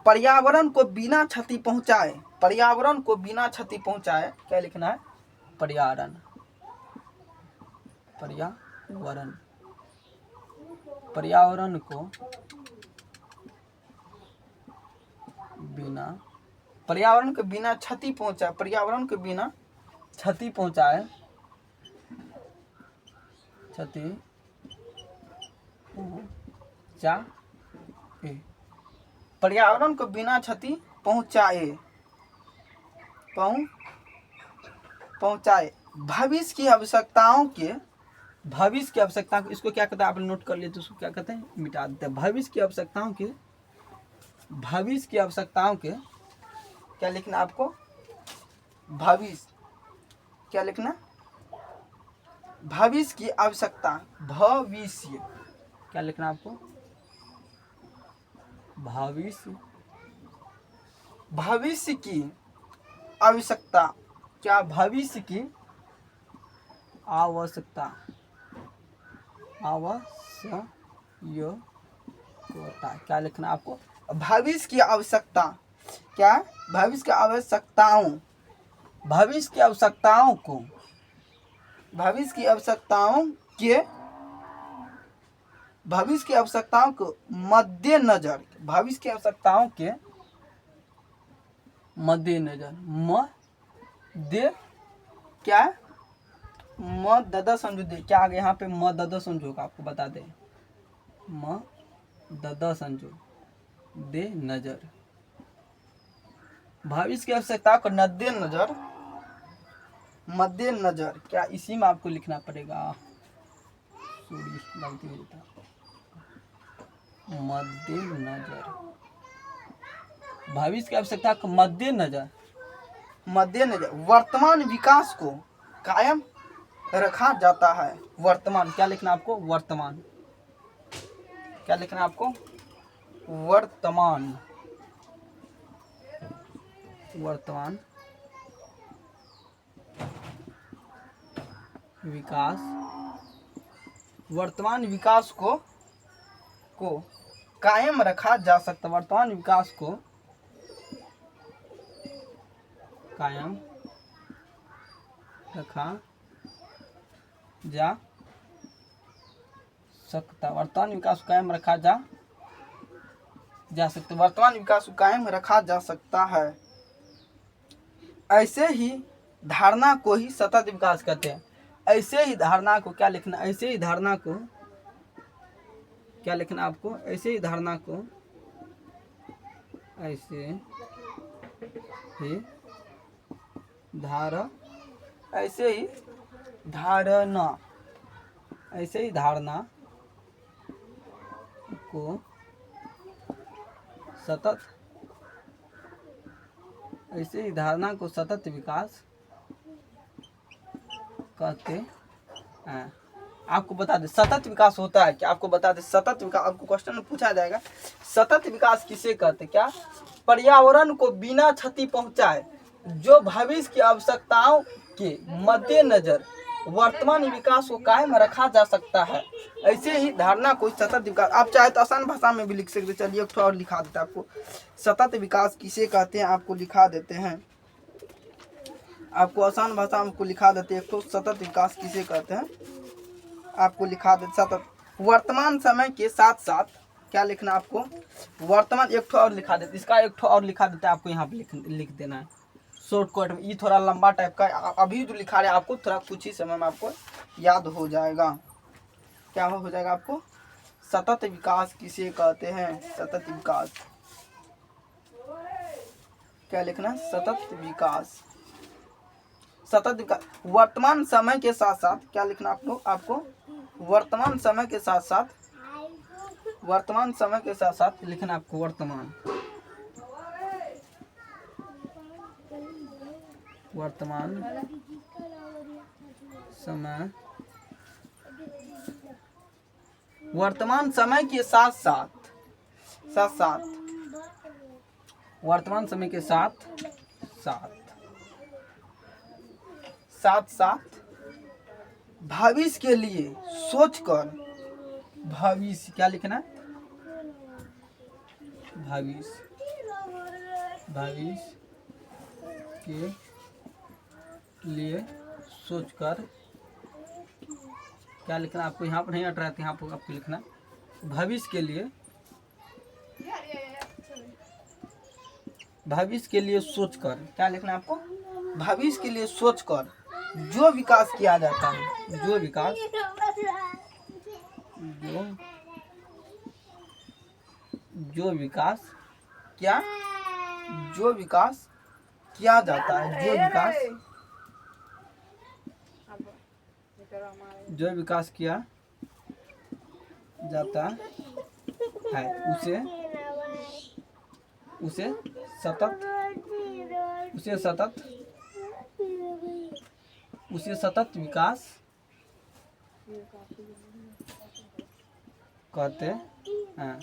पर्यावरण को बिना क्षति पहुंचाए पर्यावरण को बिना क्षति पहुंचाए क्या लिखना है पर्यावरण पर्यावरण पर्यावरण को बिना क्षति पहुंचाए पर्यावरण को बिना क्षति पहुंचाए पर्यावरण को बिना क्षति पहुंचाए भविष्य की आवश्यकताओं को इसको क्या कहते हैं आप नोट कर लिए तो उसको क्या कहते हैं मिटा देते हैं। भविष्य की आवश्यकताओं के क्या लिखना आपको भविष्य क्या लिखना भविष्य की आवश्यकता भविष्य क्या लिखना आपको भविष्य की आवश्यकता क्या भविष्य की आवश्यकता क्या लिखना आपको भविष्य की आवश्यकता क्या भविष्य की आवश्यकताओं को मद्देनजर क्या मदद संजो क्या आगे यहाँ पे मदद संजो का आपको बता दें मदद संजो दे नजर भविष्य की आवश्यकता को मद्देनजर क्या इसी में आपको लिखना पड़ेगा गलती हो जाता मद्देनजर भविष्य की आवश्यकता को मद्देनजर वर्तमान विकास को कायम रखा जाता है। वर्तमान क्या लिखना आपको वर्तमान क्या लिखना आपको वर्तमान विकास को कायम रखा जा सकता वर्तमान विकास को कायम रखा जा सकता वर्तमान विकास को कायम रखा जा सकता वर्तमान विकास को कायम रखा जा सकता है। ऐसे ही धारणा को ही सतत विकास कहते हैं। ऐसे ही धारणा को क्या लिखना ऐसे ही धारणा को क्या लिखना आपको ऐसे ही धारणा को ऐसे ही धारणा को सतत विकास कहते हैं। आपको बता दें सतत विकास होता है क्या आपको बता दें सतत विकास आपको क्वेश्चन में पूछा जाएगा सतत विकास किसे कहते हैं। क्या पर्यावरण को बिना क्षति पहुंचाए जो भविष्य की आवश्यकताओं के मद्देनजर वर्तमान विकास को कायम रखा जा सकता है। ऐसे ही धारणा को सतत विकास आप चाहे तो आसान भाषा में भी लिख सकते। चलिए थोड़ा और लिखा देते हैं आपको सतत विकास किसे कहते हैं आपको लिखा देते हैं। आपको आसान भाषा में लिखा देते हैं तो सतत विकास किसे कहते हैं आपको लिखा देते वर्तमान समय के साथ साथ क्या लिखना आपको, वर्तमान एक ठो और लिखा देते, इसका एक ठो और लिखा देते हैं आपको, यहाँ पे लिख देना है शॉर्टकट में। ये थोड़ा लंबा टाइप का अभी जो लिखा रहे आपको थोड़ा कुछ ही समय में आपको याद हो जाएगा। क्या हो जाएगा आपको, सतत विकास किसे कहते हैं, सतत विकास। क्या लिखना, सतत विकास। सतत विकास वर्तमान समय के साथ साथ क्या लिखना आपको वर्तमान समय के साथ साथ, वर्तमान समय के साथ साथ लिखना आपको वर्तमान समय, वर्तमान समय के साथ साथ वर्तमान समय के साथ भविष्य के लिए सोचकर, भविष्य क्या लिखना है, भविष्य के लिए सोचकर, क्या लिखना आपको, यहाँ पर नहीं हट रहा था, यहाँ पर आपको लिखना भविष्य के लिए सोचकर, क्या लिखना आपको, भविष्य के लिए सोचकर जो विकास किया जाता है, जो विकास किया जाता है, जो विकास किया जाता है उसे सतत विकास कहते हैं।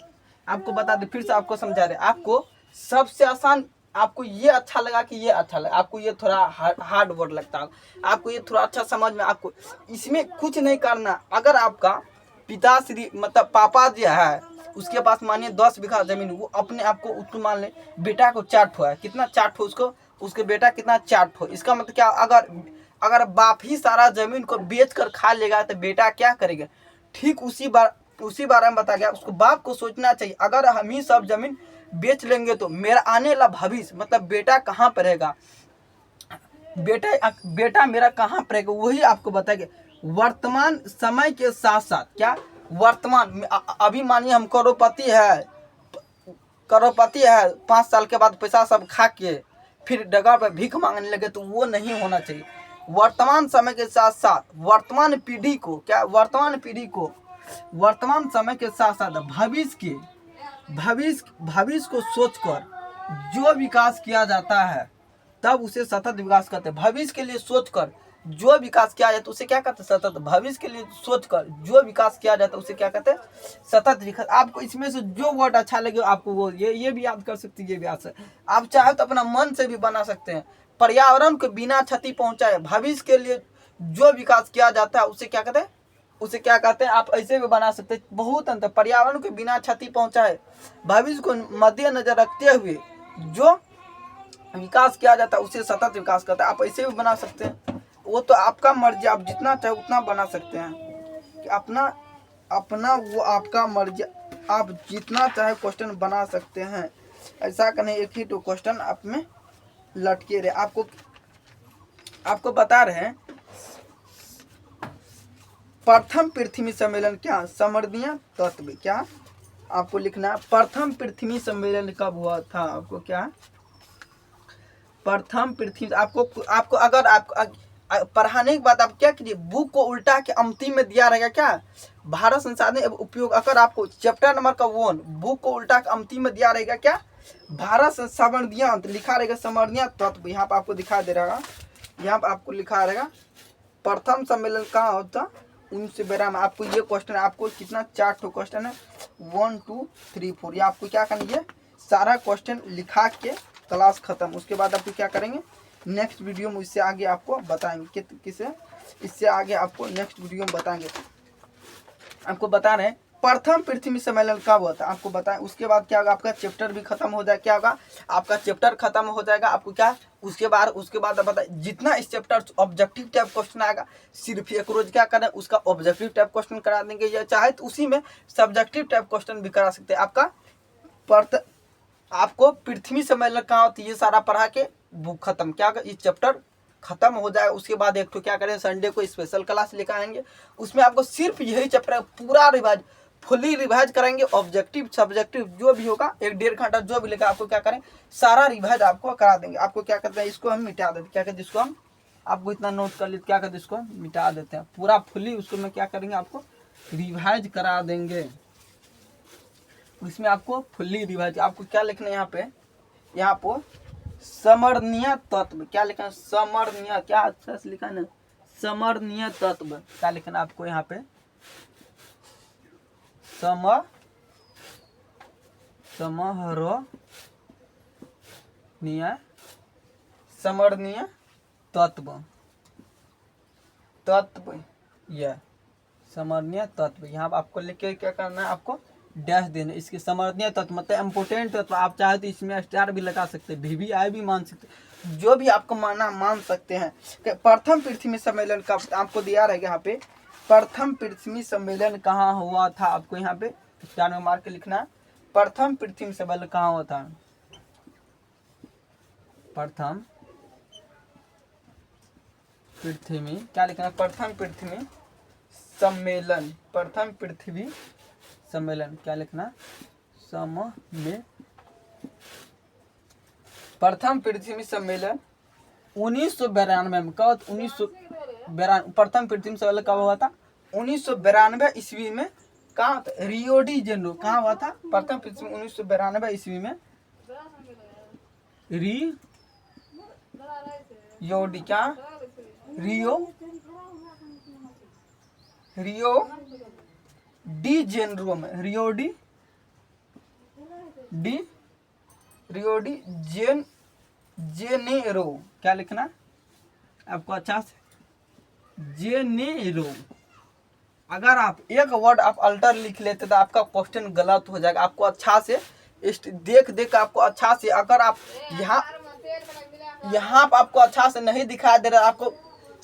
आपको बता दे, फिर से आपको समझा रहे, आपको सबसे आसान, आपको ये अच्छा लगा कि ये अच्छा लगा, आपको ये थोड़ा हार्ड वर्ड लगता है, आपको ये थोड़ा अच्छा समझ में, आपको इसमें कुछ नहीं करना। अगर आपका पिताश्री मतलब पापा जी है, उसके पास मानिए 10 बीघा जमीन, वो अपने आप को उसको मान ले बेटा को 4 ठो है, कितना 4 ठो उसको, उसके बेटा कितना 4 ठो। इसका मतलब क्या, अगर बाप ही सारा जमीन को बेच कर खा लेगा तो बेटा क्या करेगा। ठीक उसी बारे में बता गया, उसको बाप को सोचना चाहिए, अगर हम ही सब जमीन बेच लेंगे तो मेरा आने वाला भविष्य मतलब बेटा कहाँ पर रहेगा, बेटा मेरा कहाँ पर रहेगा, वही आपको बताएंगे। वर्तमान समय के साथ साथ क्या, वर्तमान अभी मानिए हम करोड़पति है 5 साल के बाद पैसा सब खा के फिर डगर पर भीख मांगने लगे, तो वो नहीं होना चाहिए। वर्तमान समय के साथ साथ वर्तमान पीढ़ी को क्या, वर्तमान समय के साथ साथ भविष्य को सोचकर जो विकास किया जाता है तब उसे सतत विकास कहते हैं। भविष्य के लिए सोचकर जो विकास किया जाता है उसे क्या कहते हैं, सतत। भविष्य के लिए सोचकर जो विकास किया जाता है उसे क्या कहते हैं, सतत विकास। आपको इसमें से जो वर्ड अच्छा लगे आपको वो ये भी याद कर सकते हैं, ये भी याद सकते। आप चाहे तो अपना मन से भी बना सकते हैं। पर्यावरण को बिना क्षति पहुंचाए भविष्य के लिए जो विकास किया जाता है उसे क्या कहते हैं, आप ऐसे भी बना सकते हैं। बहुत अंतर, पर्यावरण को बिना क्षति पहुंचाए भविष्य को मद्देनजर रखते हुए जो विकास किया जाता है उसे सतत विकास कहता है। आप ऐसे भी बना सकते हैं, वो तो आपका मर्जी, आप जितना चाहे उतना बना सकते हैं कि अपना वो आपका मर्जी, आप जितना चाहे क्वेश्चन बना सकते हैं। ऐसा करने एक ही तो क्वेश्चन आप में लटके रहे। आपको बता रहे हैं प्रथम पृथ्वी सम्मेलन क्या, समृद्धि तत्व। क्या आपको लिखना है, प्रथम पृथ्वी सम्मेलन कब हुआ था। आपको क्या, प्रथम पृथ्वी, आपको अगर आप पढ़ाने के बाद आप क्या कीजिए, बुक को उल्टा के अंतिम में दिया रहेगा क्या, भारत संसाधन एवं उपयोग। अगर आपको चैप्टर नंबर का 1 बुक को उल्टा के अंतिम में दिया रहेगा क्या, भारत संसाधन लिखा रहेगा समृद्धि तत्व। यहाँ पर आपको दिखा दे रहा, यहाँ पर आपको लिखा रहेगा प्रथम सम्मेलन कहाँ होता, 1912 में। आपको ये क्वेश्चन, आपको कितना 4 ठो क्वेश्चन है, 1 2 3 4। ये आपको क्या करना है, सारा क्वेश्चन लिखा के क्लास खत्म। उसके बाद आपको क्या करेंगे, नेक्स्ट वीडियो में इससे आगे आपको बताएंगे, इससे आगे आपको नेक्स्ट वीडियो में बताएंगे। आपको बता रहे हैं प्रथम पृथ्वी सम्मेलन कब होता है आपको बताएं। उसके बाद क्या होगा, आपका चैप्टर भी खत्म हो जाए, क्या होगा आपका चैप्टर खत्म हो जाएगा। आपको क्या उसके बाद बताए जितना इस चैप्टर ऑब्जेक्टिव टाइप क्वेश्चन आएगा, सिर्फ एक रोज क्या करें उसका ऑब्जेक्टिव टाइप क्वेश्चन करा देंगे, या चाहे तो उसी में सब्जेक्टिव टाइप क्वेश्चन भी करा सकते हैं। आपको पृथ्वी सम्मेलन कहाँ होती है ये सारा पढ़ा के बुक खत्म, क्या ये चैप्टर खत्म हो जाए। उसके बाद एक तो क्या करें, संडे को स्पेशल क्लास लेकर आएंगे, उसमें आपको सिर्फ यही चैप्टर पूरा रिवाइज फुली रिवाइज करेंगे। ऑब्जेक्टिव सब्जेक्टिव जो भी होगा 1-1.5 घंटा जो भी लेगा आपको क्या करें सारा रिवाइज आपको करा देंगे। आपको क्या करते हैं, इसको हम मिटा देते हैं, क्या कहते हैं इसको हम, आपको इतना नोट कर लीजिए, क्या कहते हैं इसको मिटा देते हैं पूरा फुली। उसको मैं क्या करेंगे आपको रिवाइज करा देंगे, इसमें आपको फुल्ली रिवाइज। आपको क्या लिखना है यहाँ पे समरणीय तत्व, क्या लिखना है समरणीय, क्या अच्छा से लिखा है ना समरणीय तत्व, क्या लिखना आपको यहाँ पे समरणीय तत्व यह समरणीय तत्व। यहाँ आपको लिख के क्या करना है, आपको डैश देना। इसके समरणीय तत्व मतलब इम्पोर्टेंट तत्व, आप चाहे तो इसमें स्टार भी लगा सकते हैं, VVI भी मान सकते हैं, जो भी आपको मान सकते हैं। प्रथम पृथ्वी सम्मेलन का आपको दिया रहेगा यहाँ पे, प्रथम पृथ्वी सम्मेलन कहाँ हुआ था, आपको यहाँ पे स्टार में मार के लिखना है। प्रथम पृथ्वी सम्मेलन कहाँ हुआ था, प्रथम पृथ्वी क्या लिखना है, प्रथम पृथ्वी सम्मेलन, प्रथम पृथ्वी सम्मेलन क्या लिखना प्रथम पृथ्वी सम्मेलन 1992 में, कब 1992 प्रथम पृथ्वी सम्मेलन कब हुआ था 1992 ईस्वी में, कहाँ रियो डी जेनेरो, कहाँ हुआ था प्रथम पृथ्वी 1992 ईस्वी में रियो डी जेनेरो में, रियो डी जेनेरो, क्या लिखना आपको अच्छा से जेनेरो। अगर आप एक वर्ड आप अल्टर लिख लेते तो आपका क्वेश्चन गलत हो जाएगा। आपको अच्छा से देख आपको अच्छा से, अगर आप यहाँ पर आपको अच्छा से नहीं दिखाई दे रहा, आपको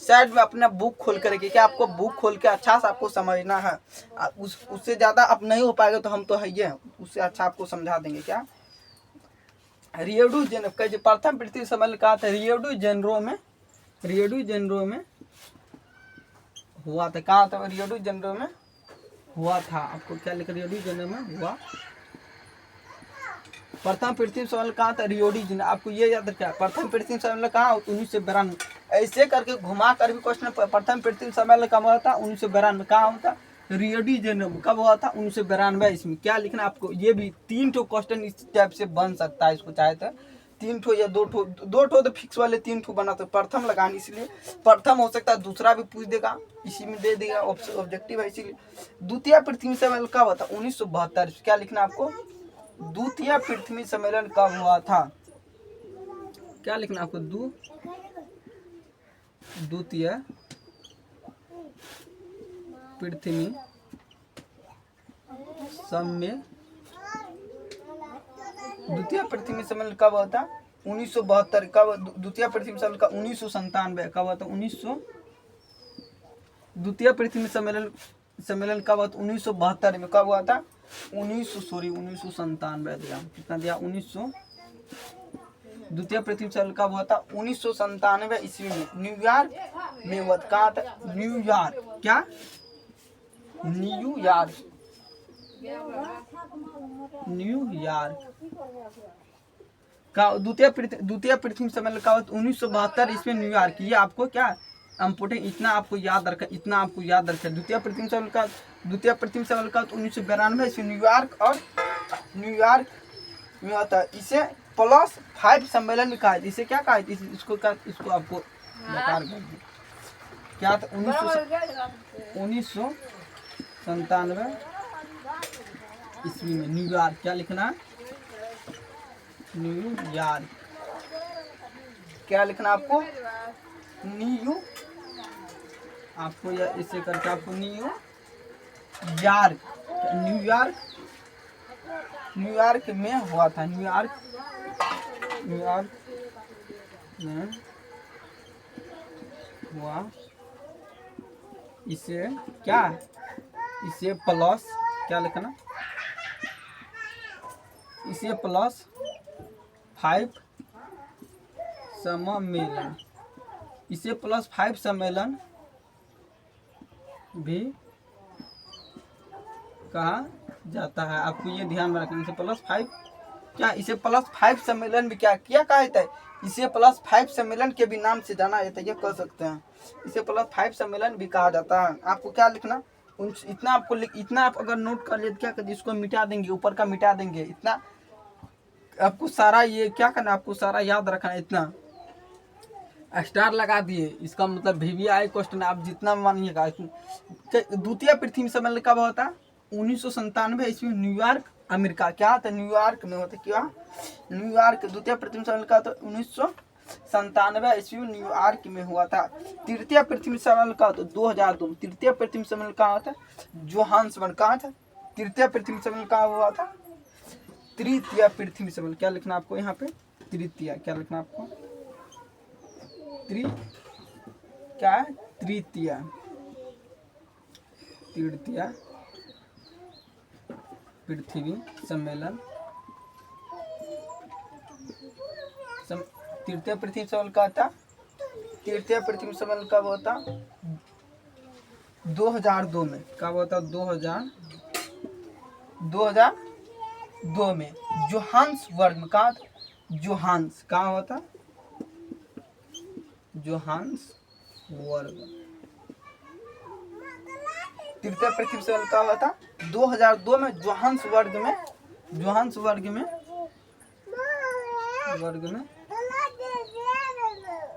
साइड में अपना बुक खोल करके, क्या आपको बुक खोल के अच्छा से आपको समझना है। उससे ज़्यादा आप नहीं हो पाएगा तो हम तो है ही हैं, उससे अच्छा आपको समझा देंगे। क्या रियो डी जेनेरो का जो प्रथम पृथ्वी सम्मेलन कहा था रियो डी जेनेरो में हुआ था, कहाँ था रियो डी जेनेरो में हुआ था। आपको क्या लिखा रियो डी जेनेरो में हुआ, प्रथम पृथ्वी सम्मेलन कहाँ था रियो डी जेनेरो। आपको ये याद रखना प्रथम पृथ्वी सम्मेलन कहाँ 1992, ऐसे करके घुमा कर भी क्वेश्चन प्रथम पृथ्वी सम्मेलन कब हुआ था 1992 कहाँ हुआ था रियो डी जेनेरो कब हुआ था 1992 इसमें। क्या लिखना आपको, ये भी 3 ठो क्वेश्चन इस टाइप से बन सकता है, इसको चाहे तो 3 ठो या 2 ठो तो फिक्स वाले 3 ठो बना तो प्रथम लगानी, इसलिए प्रथम हो सकता है, दूसरा भी पूछ देगा इसी में दे देगा, ऑब्जेक्टिव है इसीलिए। द्वितीय पृथ्वी सम्मेलन कब हुआ था 1972, क्या लिखना आपको द्वितीय पृथ्वी सम्मेलन कब हुआ था, क्या लिखना आपको द्वितीय पृथ्वी सम्मेलन कब हुआ था 1972, कब द्वितीय पृथ्वी सम्मेलन का 1997 कब हुआ था द्वितीय पृथ्वी सम्मेलन कब हुआ था 1972 में, कब हुआ था 1997 दिया, कितना दिया 1900। द्वितीय पृथ्वी सम्मेलन कब हुआ था 1997 ईस्वी में न्यूयॉर्क में हुआ था। कहाँ था न्यूयॉर्क, क्या न्यूयॉर्क का द्वितीय पृथ्वी सम्मेलन का 1972 इसमें न्यूयॉर्क। ये आपको क्या इम्पोर्टेंट, इतना आपको याद रखा द्वितीय पृथ्वी सम्मेलन का 1992 इसमें न्यूयॉर्क में होता है। इसे +5 सम्मेलन में कहा, इसे क्या कहा, इसको आपको बता कर क्या था 1997 ईस्वी में न्यूयॉर्क, क्या लिखना है न्यूयॉर्क, क्या लिखना आपको आपको या इसे करके आपको न्यूयॉर्क न्यूयॉर्क में हुआ था। न्यूयॉर्क में हुआ। इसे क्या, इसे प्लस क्या लिखना, इसे +5 सम्मेलन, इसे +5 सम्मेलन भी कहा जाता है। आपको ये ध्यान में रखना, इसे +5 क्या, इसे +5 सम्मेलन भी क्या कहा जाता है, इसे +5 सम्मेलन के भी नाम से जाना जाता है, ये कह सकते हैं। इसे +5 सम्मेलन भी कहा जाता है। आपको क्या लिखना, इतना आपको इतना आप अगर नोट कर लिए तो क्या करिए, इसको मिटा देंगे, ऊपर का मिटा देंगे। इतना आपको सारा ये क्या करना, आपको सारा याद रखना। इतना स्टार लगा दिए, इसका मतलब VVI क्वेश्चन आप जितना मानिएगा। द्वितीय पृथ्वी सम्मेलन कब होता है, 1997 ईस्वी, न्यूयॉर्क अमेरिका। क्या था, न्यूयॉर्क में होता, क्या न्यूयॉर्क। द्वितीय पृथ्वी सम्मेलन का तो 1997 ईस्वी न्यूयॉर्क में हुआ था। तृतीय पृथ्वी सम्मेलन का तो 2002। तृतीय पृथ्वी सम्मेलन कहाँ था, जोहान्सबर्ग। कहाँ था तृतीय पृथ्वी सम्मेलन, कहाँ हुआ था, तृतीय पृथ्वी सम्मेलन। क्या लिखना आपको यहाँ पे, तृतीय, क्या लिखना आपको, क्या है, तृतीय पृथ्वी सम्मेलन। तृतीय पृथ्वी सम्मेलन का था, तृतीय पृथ्वी सम्मेलन कब होता, 2002 में। कब होता, 2002 में जोहान्सबर्ग में। कहा जोहान्स, कहाँ होता, जोहान्सबर्ग। तृतीय पृथ्वी सम्मेलन कहाँ हुआ था, 2002 में जोहान्सबर्ग में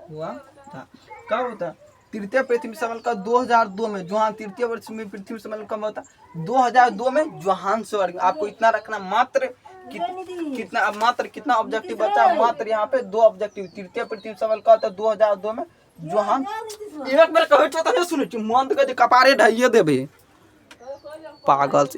हुआ था। कब होता, तृतीय पृथ्वी सम्मेलन का 2002 में। तृतीय पृथ्वी सम्मेलन कब होता, 2002 में जोहान्सबर्ग। आपको इतना रखना, मात्र कितना ऑब्जेक्टिव बचा, मात्र यहाँ पे 2 ऑब्जेक्टिव। तृतीय पृथ्वी सम्मेलन का होता 2002 में जोहान। एक बेर कहै छौ त सुनै छी, मन त कपारे ढाइए देबे पागल।